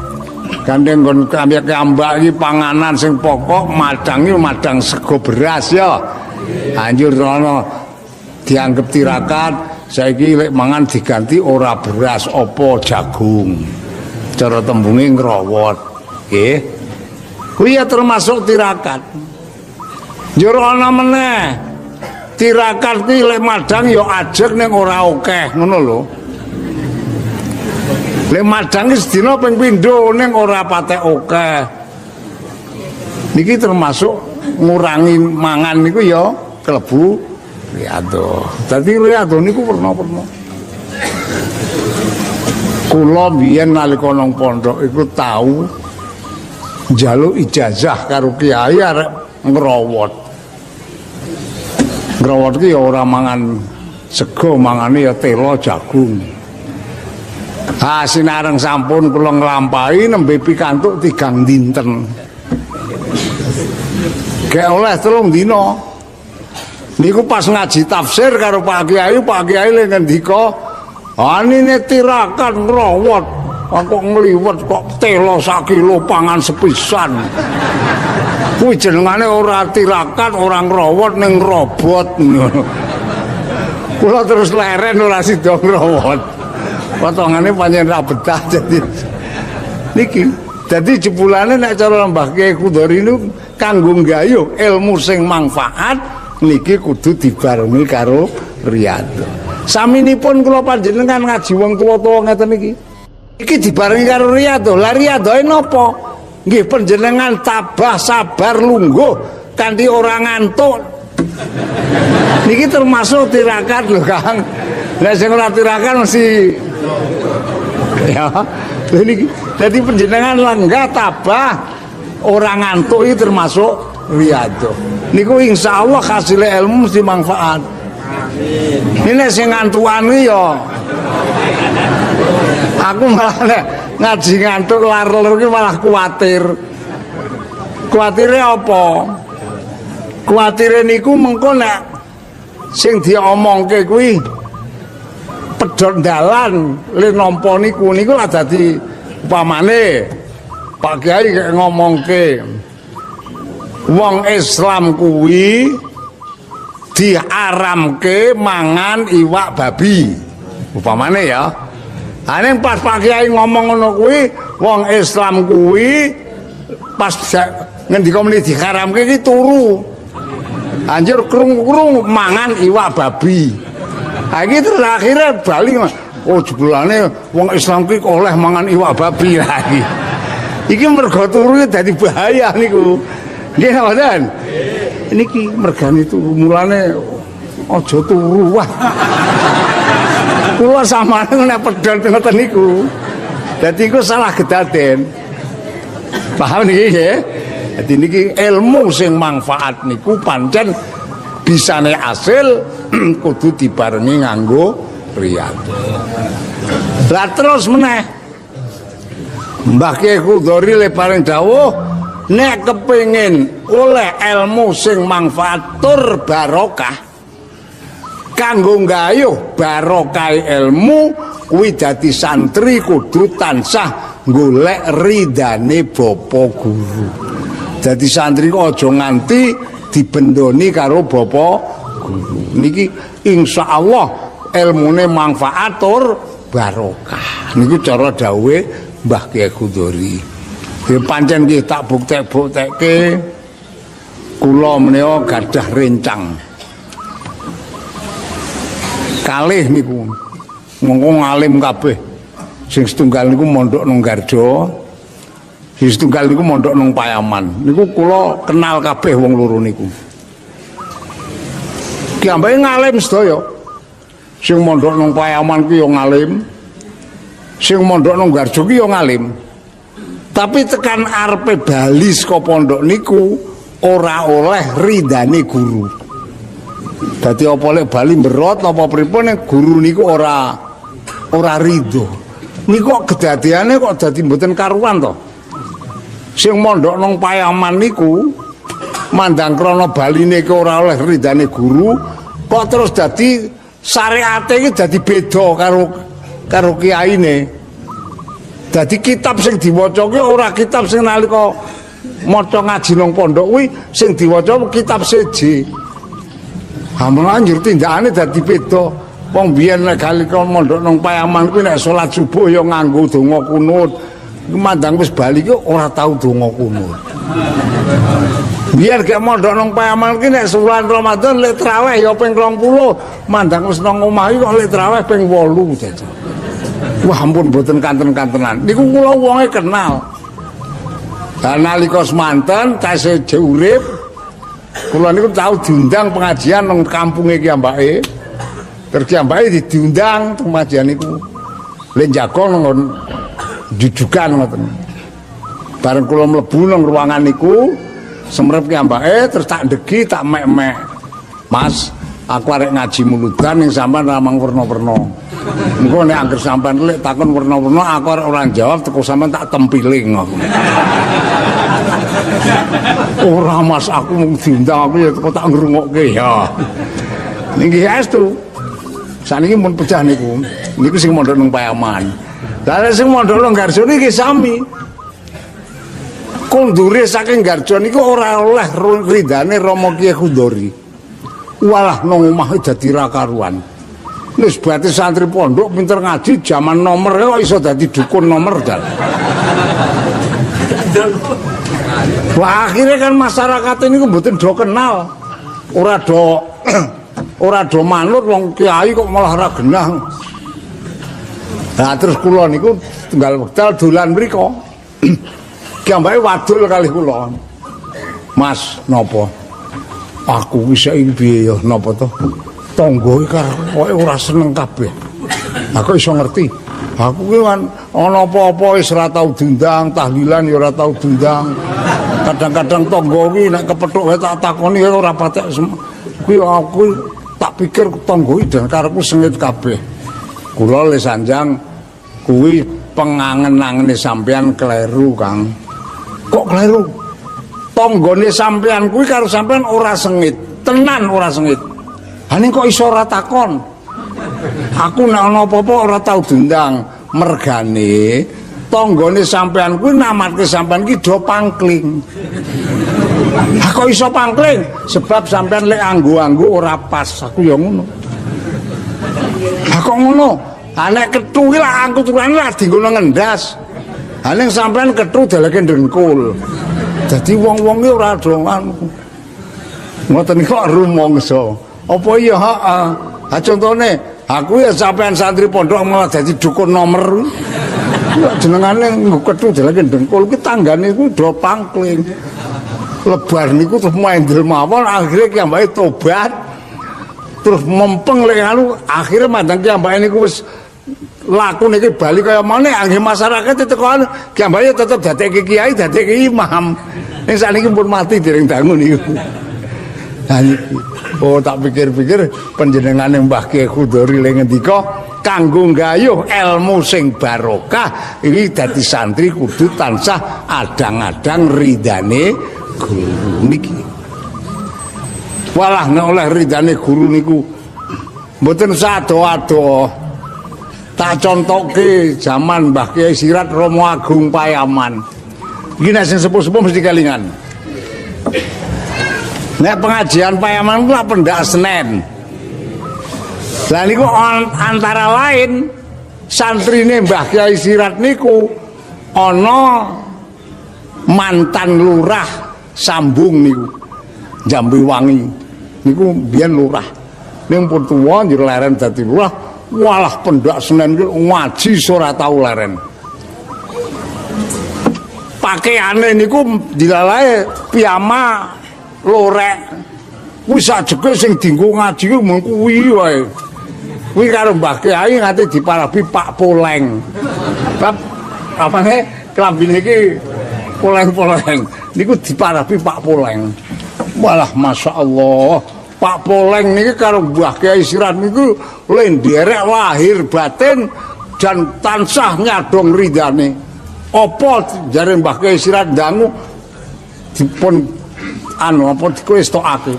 gandeng nggon ambak iki panganan sing pokok madang iki madang sego beras ya. Anjur ana dianggap tirakat saiki lek mangan diganti ora beras apa jagung cara tembunge ngrowot nggih kuwi ya termasuk tirakat njur ana meneh tirakat ki lek madang ya ajeg ning ora akeh ngono lho lek madang ki sedina ping pindho ning ora patek akeh niki termasuk ngurangi mangan niku ya klebu riyadhah. Dadi riyadhah niku werna-werna. Kula biyen nalika nang pondok iku tau njaluk ijazah karo kiai arek ngrowot. Ngrowot ki ya ora mangan sego, mangane ya telo jagung. Ah sinareng sampun kula nglampahi nembe pikantuk 3 dinten. Gek oleh 3 dina. Niku pas ngaji tafsir karo Pak Kiai le ngendika, "Anine tirakat ngrowot, kok ngliwet kok telo sak kilo pangan sepisan." Kuwi jenengane ora tirakat, ora ngrowot ning robot ngono. Kula terus leren ora sida ngrowot. Potongane pancen ra betah dadi niki. Dadi jebulane nek cara Mbah Kyai Khudori niku kanggo nggayuh ilmu sing manfaat niki kudu dibarengi karo riyadhah. Saminipun kula panjenengan ngaji wong tuwa-tuwa ngeten iki. Iki dibarengi karo riyadhah. Lah riyadhahe napa? Nggih panjenengan tabah sabar lungguh kanthi ora ngantuk. Niki termasuk tirakat lho, Kang. Lah sing ora tirakat mesti ya. Niki dadi panjenengan lenggah tabah ora ngantuk iki termasuk riyadhah. Niku insyaallah hasil ilmu mesti manfaat. Amin. Ini sing ngantukan ya. Aku malah ngaji ngantuk lar-lar iki malah kuwatir. Kuwatire apa? Kuwatire niku mengko nek sing diomongke kuwi pedhot dalan le nampa niku lah dadi upamane Pak Kiai ngomongke wong Islam kuwi diharamke mangan iwak babi upamane ya. Ane pas Pak Kiai ngomong ngono kuwi wong Islam kuwi pas ngendika meneh diharamke iki turu. Anjur krungu-krungu mangan iwak babi. Ha iki terakhir bali oh jebulane wong Islam kuwi oleh mangan iwak babi lagi. Iki mergo turu dadi bahaya niku. Nggih mboten? Niki mergane turu mulane aja turu wah. Kula samane nek pedhot ngoten niku. Dadi iku salah gedaden. Paham niki nggih? Dadi niki ilmu sing manfaat niku pancen bisane asil kudu dibarengi nganggo riyadhah. Lah terus meneh Mbah Kyai Khudori le paring dawuh nek kepengin oleh ilmu sing manfaat tur barokah kanggo nggayuh barokah ilmu kuwi dadi santri kudu tansah golek ridane bapa guru. Dadi santri kok aja nganti dibendoni karo bapa guru. Niki insyaallah ilmune manfaat tur barokah. Niku cara dawuhe Mbah Kyai Khudori. Ya pancen nggih tak buktek-buktekke kula menika gadah rencang. Kalih niku mongko ngalim kabeh. Sing setunggal niku mondok nang Garda. Sing setunggal niku mondok nang Payaman. Niku kula kenal kabeh wong loro niku. Ki ambek ngalim sedaya. Sing mondok nang Payaman ku yo ngalim. Sing mondok nang Garda ki yo ngalim. Tapi tekan arepe bali saka pondok niku ora oleh ridane guru. Dadi apa lek bali mberot apa pripun guru niku ora rido. Niku kok kedadeane kok dadi mboten karuan to. Sing mondok nang Payaman niku mandang krana baline ki ora oleh ridane guru, kok terus dadi syariate iki dadi beda karo kiyaine. Dadi kitab sing diwaca ki ora kitab sing nalika maca ngaji nang pondok kuwi sing diwaca kitab siji. Amun anjur tindakane dadi beda. Wong biyen nek nalika mondok nang Payaman kuwi nek salat subuh ya nganggo donga kunut. Mandang wis bali ki ora tau donga kunut. Biar gak mondok nang Payaman ki nek bulan Ramadan lek traweh ya ping 20, mandang wis nang omah kok lek traweh ping 8 jajan. Wah ampun mboten kanten-kantenan. Niku kula wonge kenal. Lah nalika semanten tasih urip kula niku tau diundang pengajian nang kampunge Ki Ambake. Terus Ki Ambake diundang pengajian niku. Le njaga nang jujugan ngoten. Bareng kula mlebu nang ruangan niku semrep Ki Ambake terus tak ndegi tak mek-mek. Mas, aku arek ngaji muludan ning sampean ramang werna-werna. Engko nek anggere sampean lek takon werna-werna aku arek ora jawab teko sampean tak tempiling aku. Ora Mas, aku mung diundang aku ya teko tak ngrungokke ya. Niki astu. Saniki mun pecah niku. Niku sing mondok nang Payaman. Lah sing mondok nang Garda niki sami. Kondure saking Garda niku ora oleh ridane Rama Kyai Khudori. Walah nang omah dadi ra karuan. Wis berarti santri pondok pinter ngaji zaman nomor kok iso dadi dukun nomor dal. Wah akhirnya kan masyarakat ini mboten do kenal. Ora do manut wong kiai kok malah ora genah. Nah terus kula niku tunggal wekdal dolan mriko. Ki Ambake wadul kalih kula. Mas napa? Aku wis saiki piye ya napa to? Tangga iki karo ora seneng kabeh. Aku iso ngerti. Aku ki kan ana apa-apa wis ora tau diundang, tahlilan ya ora tau diundang. Kadang-kadang tangga iki nek kepethuk wae tak takoni ora patek. Kuwi aku tak pikir tangga iki dan karepku sengit kabeh. Kula le sanjang kuwi pengangen-angene sampean kleru, Kang. Kok kleru? Tanggane sampean kuwi karo sampean ora sengit, tenan ora sengit. Ning kok iso ora takon? Aku nek ana apa-apa ora tau diundang, mergane tanggane sampean kuwi namatke sampean ki do pangkling. Lah kok iso pangkling? Sebab sampean lek anggo-anggo ora pas, aku ya ngono. Lah kok ngono? Ha nek kethu ki lak angku turane lak dinggono ngendas. Ha ning sampean kethu deleke ndengkul. Dadi wong-wong ki ora do ngoten kok rumangsa. Apa iya heeh. Ha contone aku ya sampean santri pondok malah dadi dukun nomor. Jenengane kethu deleke ndengkul ki tanggane ku do pangkling. Lebar niku terus maindel mawon akhire Ki Ambake tobat terus mempeng lek anu akhire mandang kiambake niku wis laku niki bali kaya meneh anggih masyarakat teko anu kiambake tetep dadekke kiai dadekke imam ning sakniki pun mati dereng dangu niku. Nah niki oh tak pikir-pikir panjenengane Mbah Kyai Khudori le ngendika kanggo nggayuh ilmu sing barokah iki dadi santri kudu tansah adang-adang ridane guru niki. Walah nek oleh ridane guru niku mboten sado-ado. Tak contoke zaman Mbah Kyai Sirat Romo Agung Payaman. Iki nek sing sepuh-sepuh mesti kelingan. Nek pengajian Payaman ku pendak Senen. Lah niku antara lain santrine Mbah Kyai Sirat niku ana mantan lurah Sambung niku. Jambiwangi niku biyen lurah. Ning pun tuwa njur leren dadi lurah, walah pendak Senen ku ngaji ora tau leren. Pakaiane niku dilalae piyama lorek. Wis sajeke sing dienggo ngaji ku mung kuwi wae. Kuwi karo Mbah Kyai ngate diparabi Pak Poleng. Bab apane klambine iki poleng-poleng. Niku diparabi Pak Poleng. Walah masyaallah. Pak Poleng niki karo Mbah Kyai Sirat niku lenderek lahir batin dan tansah nyadong ridane. Apa jare Mbah Kyai Sirat dangu dipun anu apa dikuestokake.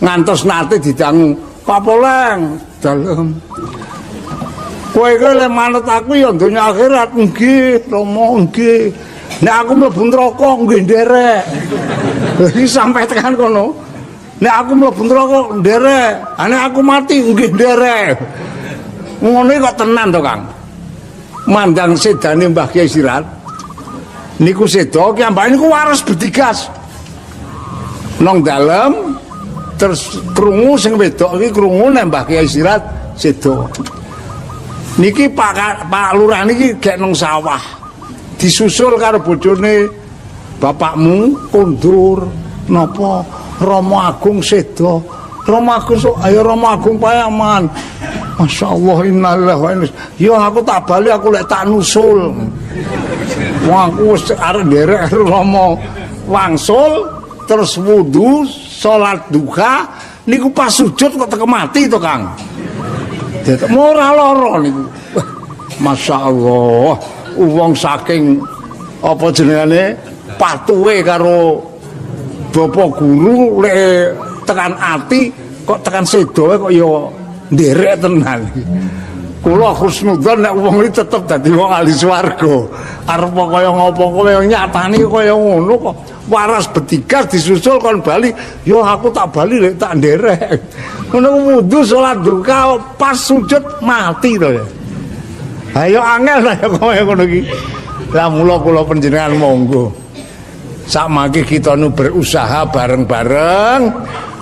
Ngantos nate didangu Pak Poleng dalem. Kowe iki lek manut aku ya donya akhirat nggih, Rama nggih. Nek aku mlebu neraka nggih nderek. Iki sampai tekan kono. Nek aku mlebu neraka nderek, nek aku mati nggih nderek. Ngono kok tenan to, Kang. Mandang sedane Mbah Kyai Sirat. Niku sedo ki ambake niku waras bedigas. Nang dalem terus krungu sing wedok iki krungu nek Mbah Kyai Sirat sedo. Niki Pak Lurah niki gek nang sawah. Disusul karo bojone bapakmu kondur napa Romo Agung sedo. Romo Agung ayo Romo Agung Payaman. Masyaallah innalillahi wa inna ilaihi. Ya aku tak bali aku lek tak nusul. Wong aku wis arep nderek Romo wangsul terus wudu salat duha niku pas sujud kok teko mati to Kang. Ora lara niku. Masyaallah, wong saking apa jenengane patuhe karo bapak guru lek tekan ati kok tekan sedoe kok ya nderek tenan. Kula husnudzon nek wong iki tetep dadi wong ahli swarga. Arep kaya ngopo kowe nyatani kaya ngono kok waras bedigas disusul kon bali. Yo aku tak bali lek tak nderek. Ngono wudu salat duka pas sujud mati to ya. Ayo angel lah kowe ngono iki. Lah mula kula panjenengan monggo. Sakmangke kita nu berusaha bareng-bareng.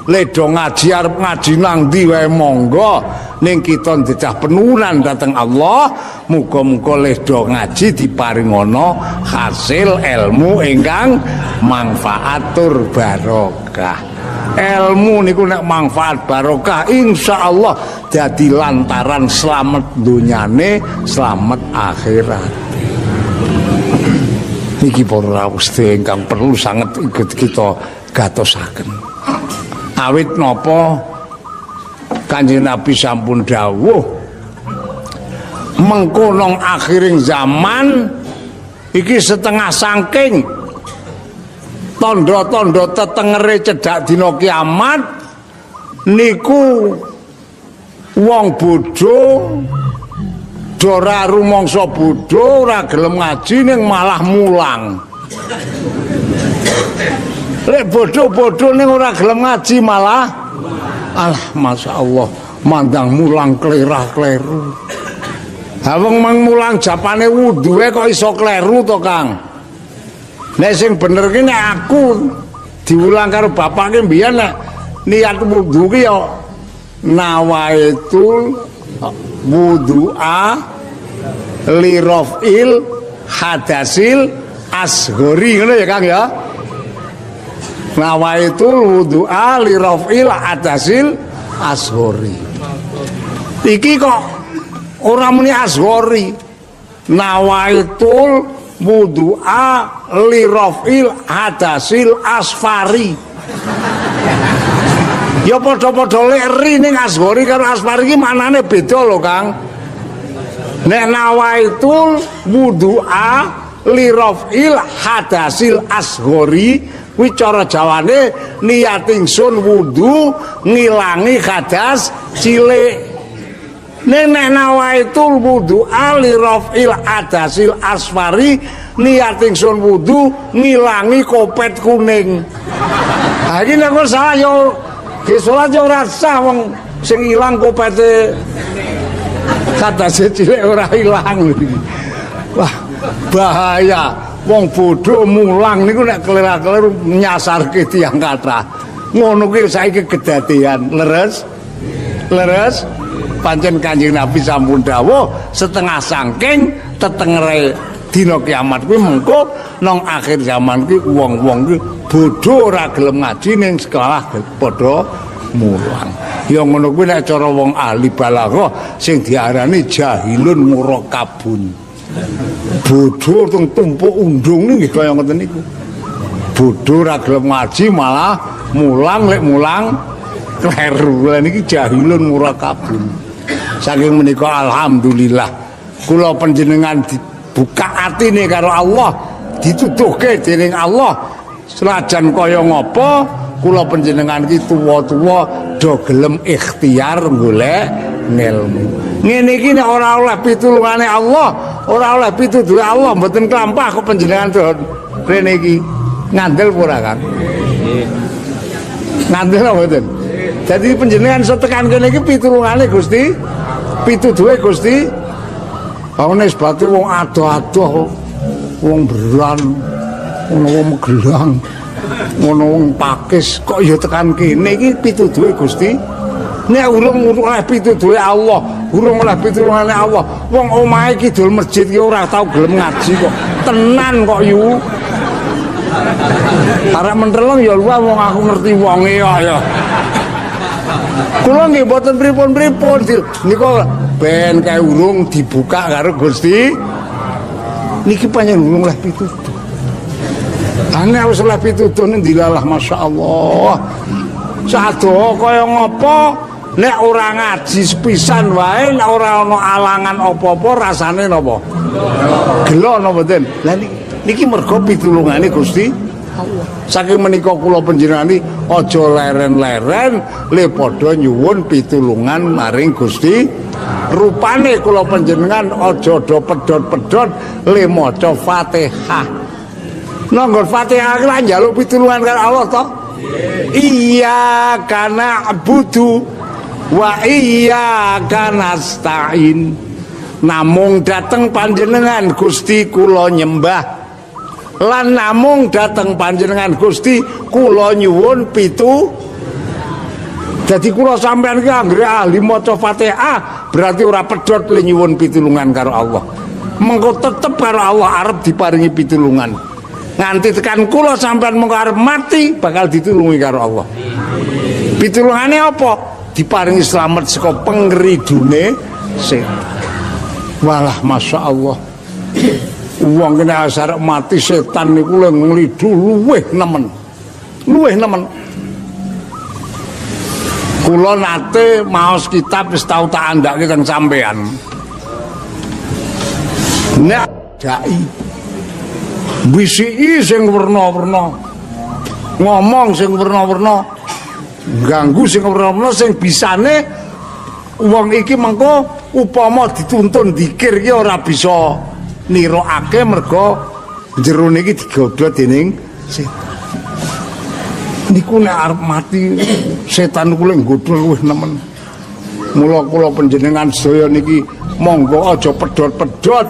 Ledo ngaji arep ngaji nang ndi wae monggo ning kita ndecah penurunan dateng Allah muga-muga ledo ngaji diparingono hasil ilmu ingkang manfaatur barokah. Ilmu niku nek manfaat barokah insyaallah dadi lantaran slamet dunyane slamet akhirat. Niki para Gusti ingkang perlu sanget ikut kita gatosaken. Awit napa Kanjeng Nabi sampun dawuh mengko nang akhiring zaman iki setengah saking tanda-tanda tetengere cedhak dina kiamat niku wong bodho ora rumangsa bodho ora gelem ngaji ning malah mulang. Lek bodho-bodho ning ora gelem ngaji malah alah masyaallah mandang mulang klerah-kleru. Ha wong mang mulang japane wuduhe kok iso kleru to, Kang. Nek sing bener ki nek aku diulang karo bapake mbiyen nek niat wudu ki ya nawaitul wudu'a li rafil hadasil asghari ngono ya, Kang ya. Nawaitul wudu'a li raf'il hadasil Ashori. Iki kok ora muni Ashori. Nawaitul wudu'a li rafil hadasil asfari. Ya padha-padha leri ning Ashori karo asfari iki manane beda lho, Kang. Nek nawaitul wudu'a li rafil hadasil asghari kuwi cara Jawane niat ingsun wudu ngilangi hadas cilik. Nek nawaitul wudu'a li rafil hadasil asfari niat ingsun wudu ngilangi kopet kuning. Ha iki nek salah yo ki salat yo ora sah wong sing ilang kopete hadase cilik ora ilang. Wah, bahaya. Wong bodoh mulang niku nek kelir-kelir nyasarke tiyang kathah. Ngono kuwi saiki kedadean. Leres? Leres? Pancen Kanjeng Nabi sampun dawuh setengah sangking tetengere dina kiamat kuwi mengko nang akhir zaman kuwi wong-wong kuwi bodoh ora gelem ngaji ning sekolah padha mulang. Ya ngono kuwi nek cara wong ahli balaghah sing diarani jahilun murakabun. Bodoh teng tumpuk undung nggih kaya ngoten niku. Bodoh ora gelem ngaji malah mulang lek mulang kleru. Lah niki jahilun murakabun. Saking menika alhamdulillah kula panjenengan dibuka atine karo Allah, dituduhke dening Allah. Senajan kaya ngapa kula panjenengan iki tuwa-tuwa do gelem ikhtiar golek ilmu. Ngene iki nek ora oleh pitulungane Allah, ora oleh pituduhe Allah mboten klampah kok panjenengan do rene iki. Ngandel ora, Kang? Ngandel apa mboten? Jadi panjenengan setekan kene iki pitulungane Gusti, pituduhe Gusti. Awene sebate wong adoh-adoh, wong beran, ono wong Magelang, ono wong Pakis kok ya tekan kene iki pituduhe Gusti. Nek urung oleh pituduhe Allah, urung oleh pitulungane Allah, wong omahe kidul masjid ki ora tau gelem ngaji kok. Tenan kok yu. Arek menteleng ya luwih wong aku ngerti wonge ya. Kula nggih mboten pripun-pripun niku ben kae urung dibuka karo Gusti. Niki panjenengan urung oleh pituduh. Ane wis oleh pituduh ndilalah masyaallah. Sadoh kaya ngopo nek ora ngaji sepisan wae nek ora ana alangan apa-apa rasane napa? Gelo napa mboten? Lah niki mergo pitulungane Gusti Allah. Saking menika kula panjenengan aja leren-leren le padha nyuwun pitulungan maring Gusti. Rupane kula panjenengan aja do pedhot-pedhot le maca Fatihah. Nanggon Fatihah lan njaluk pitulungan karo Allah to? Iya kana abudu wa iya kana nasta'in. Namung dateng panjenengan Gusti kula nyembah. Lan namung dateng panjenengan Gusti kula nyuwun pitu. Jadi kula sampean ki anggere ahli maca Fatihah berarti ora pedhot le nyuwun pitulungan karo Allah. Mengko tetep karo Allah arep diparingi pitulungan. Nganti tekan kula sampean mengko arep mati bakal ditulungi karo Allah. Pitulungane apa? Diparingi slamet saka pengridune setan. Walah masyaallah. Wong kene asarep mati setan niku lho nglidu luweh nemen. Luweh nemen. Kula nate maos kitab wis tau tak andhake teng sampean. Nek dai bisiki sing werna-werna. Ngomong sing werna-werna. Ganggu sing werna-werna sing bisane wong iki mengko upama dituntun dikir ki ora bisa nirokake mergo jero niki digodhot dening setan. Niku nek arep mati setan niku lek nggodho luwih nemen. Mula kula panjenengan sedaya niki monggo aja pedhot-pedhot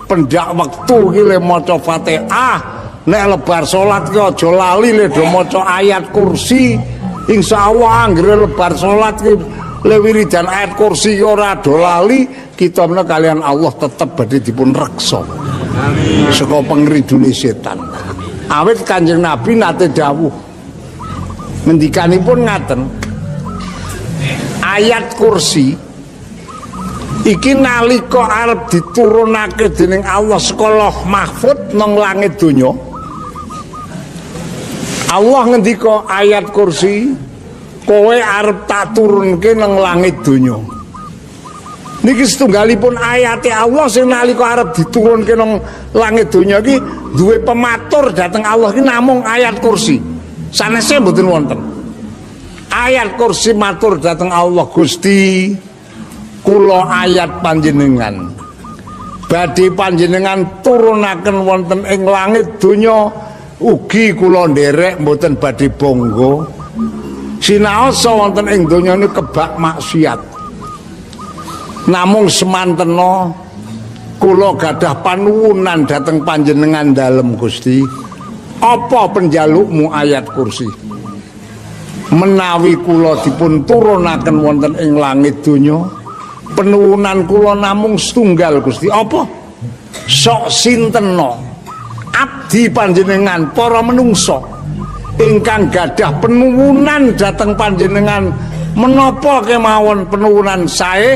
pendak wektu iki le maca Fatihah. Nek lebar salat ki aja lali le do maca ayat kursi. Insyaallah anggere lebar salat ki le wiridan ayat kursi ora do lali, kita menika kalian Allah tetep badhe dipun reksa. Amin. Saka pengridune setan. Awit Kanjeng Nabi nate dawuh. Ngendikanipun ngaten. ayat kursi iki nalika arep diturunake dening Allah saka Lauh Mahfuz nang langit donya. Allah ngendika ayat kursi kowe arep tak turunke nang langit donya. Niki setunggalipun ayate Allah sing nalika arep diturunke nang langit donya iki duwe pematur dhateng Allah iki namung ayat kursi. Sanese mboten wonten. Ayat kursi matur dhateng Allah, Gusti kula ayat panjenengan badhe panjenengan turunaken wonten ing langit donya ugi kula nderek mboten badhe bangga sinaosa wonten ing donya niku kebak maksiat namung semantena kula gadah panuwunan dhateng panjenengan dalem Gusti. Apa penjalukmu ayat kursi menawi kula dipun turunaken wonten ing langit donya penuwunan kula namung setunggal Gusti. Apa? Sok sintena abdi panjenengan para menungso ingkang gadah penuwunan dhateng panjenengan menapa kemawon penuwunan sae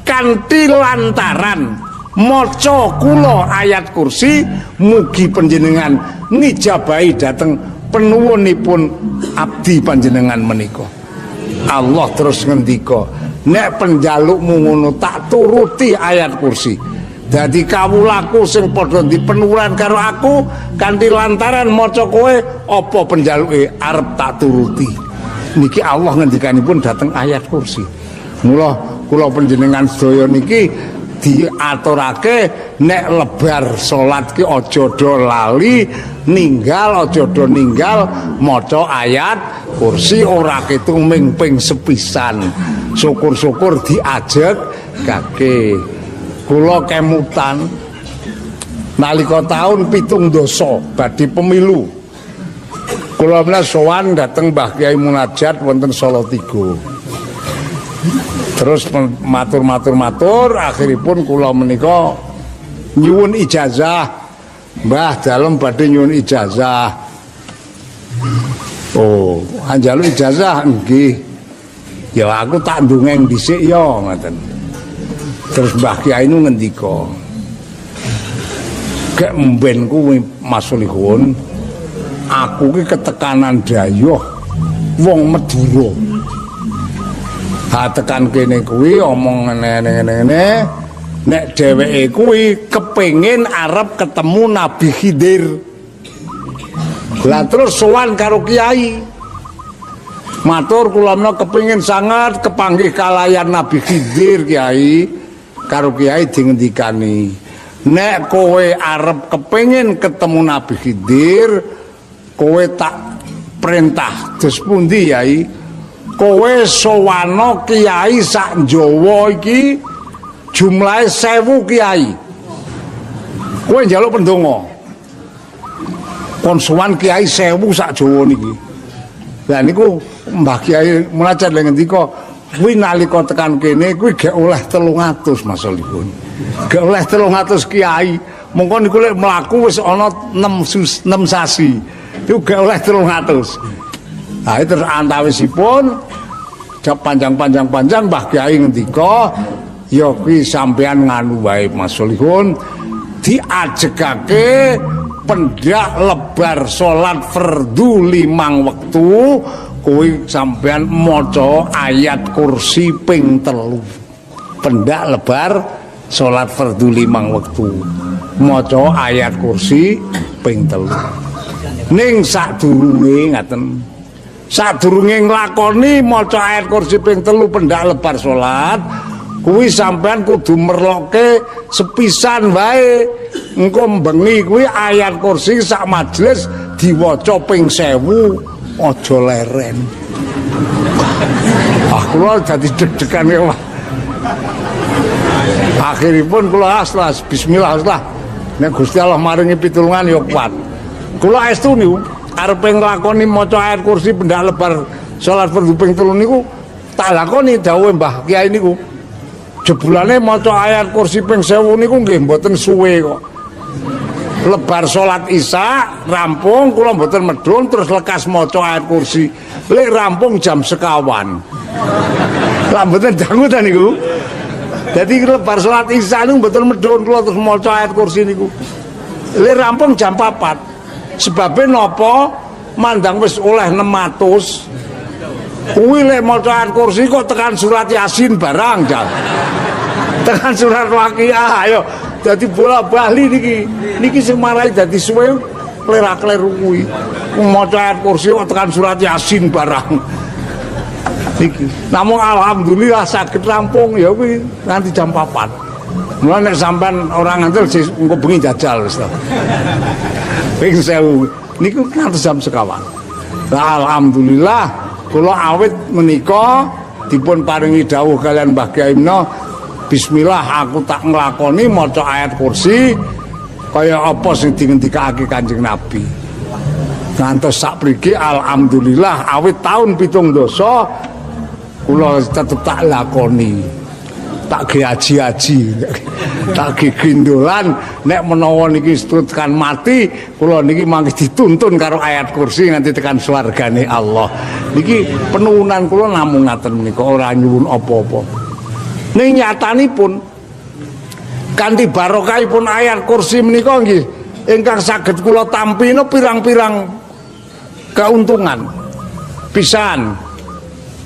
kanthi lantaran maca kula ayat kursi mugi panjenengan ngijabahi dhateng penuwunipun abdi panjenengan menika. Allah terus ngendika, nek penjalukmu ngono tak turuti ayat kursi. Dadi kawulaku sing padha dipenuran karo aku kanthi lantaran maca kowe apa penjaluke arep tak turuti. Niki Allah ngendikanipun dhateng ayat kursi. Mula kula panjenengan sedaya niki diaturake nek lebar salat ki aja do lali ninggal, aja do ninggal maca ayat kursi ora ketung ming ping sepisan. Syukur-syukur diajek kake. Kula kemutan nalika taun 17 badhe pemilu. Kula menawi sowan dhateng Mbah Kyai Munajat wonten Salatiga. Terus matur akhiripun kula menika nyuwun ijazah. Mbah dalem badhe nyuwun ijazah. Oh, anjaluk ijazah nggih. Ya aku tak ndongeng dhisik ya ngoten. Terus Mbah Kyai nu ngendika. Gek mben kuwi Mas Solihun, aku ki ketekanan dhayoh wong Madura. Ha tekan kene kuwi omong ngene-ngene nek dheweke kuwi kepengin arep ketemu Nabi Khidir. Lah terus sowan karo Kiai. Matur kula menawa kepengin sangat kepanggih kalayan Nabi Khidir Kiai. Karo Kiai dingendikani, nek kowe arep kepengin ketemu Nabi Khidir, kowe tak perintah dos pundi Yai? Kowe sowana kiai sak Jawa iki jumlahe 1000 kiai. Kowe njaluk pendonga. Kon sowan kiai 1000 sak Jawa niki. Lah niku Mbah Kyai Munajat lha ngendika, kuwi nalika tekan kene kuwi gek oleh 300 Mas Solihun. Gek oleh 300 kiai. Mongko niku lek mlaku wis ana 6 sasi. Iku gek oleh 300. Nah, terus antawisipun panjang Mbah Kyai ngendika, ya kuwi sampean nganu wae Mas Solihun, diajekake pendak lebar salat fardu 5 wektu, kuwi sampean maca ayat kursi ping 3. Pendak lebar salat fardu 5 wektu, maca ayat kursi ping 3. Ning sadurunge ngaten, sadurunge nglakoni maca ayat kursi ping 3 pendak lebar salat, kuwi sampean kudu merloke sepisan wae. Engko bengi kuwi ayat kursi sak majelis diwaca ping 1000, aja leren. Ah kula dadi deg-degan ya. Akhiripun kula aslas bismillah aslah. Nek Gusti Allah maringi pitulungan ya kuat. Kula estu niku arepe nglakoni maca ayat kursi pendak lebar salat fardu ping 3 niku tak lakoni dawuh Mbah Kyai niku. Jebulane maca ayat kursi ping 1000 niku nggih mboten suwe kok. Lebar salat Isya rampung kula mboten medhun terus lekas maca ayat kursi. Lek rampung jam 1. Lah mboten dangu ta niku. Dadi lebar salat Isya niku mboten medhun kula terus maca ayat kursi niku. Le rampung jam 4. Sebabe napa? Mandang wis oleh 600. Kuwi lek maca ayat kursi kok tekan surat Yasin barang jam. Tekan surat Waqiah ayo. Dadi bola-bali niki sing marai dadi suwe klerak-kleru kuwi. Maca ayat kursi kok tekan surat Yasin barang. Namun alhamdulillah saged rampung ya kuwi nganti jam 4. Mulane nek sampean ora ngantel engko bengi jajal wis to. Ping 1000 niku nganti jam sekawan. Lah alhamdulillah kula awit menika dipun paringi dawuh kalian Mbah Kyai Mno, bismillah aku tak nglakoni maca ayat kursi kaya apa sing dingendikake Kanjeng Nabi. Ngantos sapriki alhamdulillah awit taun 7 dosa kula tetep tak lakoni, tak ge-aji-aji, tak ge-gindolan nek menawa niki tekan mati kula niki mangke dituntun karo ayat kursi nganti tekan swargane Allah. Niki penuhunan kula namung ngaten menika ora nyuwun apa-apa. Ning nyatanipun kanthi barokahipun ayat kursi menika nggih ingkang saged kula tampi pirang-pirang keuntungan pisan.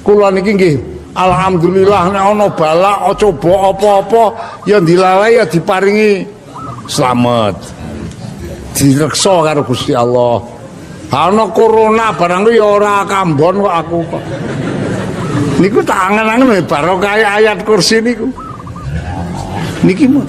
Kula niki nggih alhamdulillah nek ana bala coba apa-apa ya dilalai ya diparingi slamet. Direksa karo Gusti Allah. Ana corona barang ya ora kambon kok aku kok. Niku tak angen-angen barokah ayat kursi niku. Niki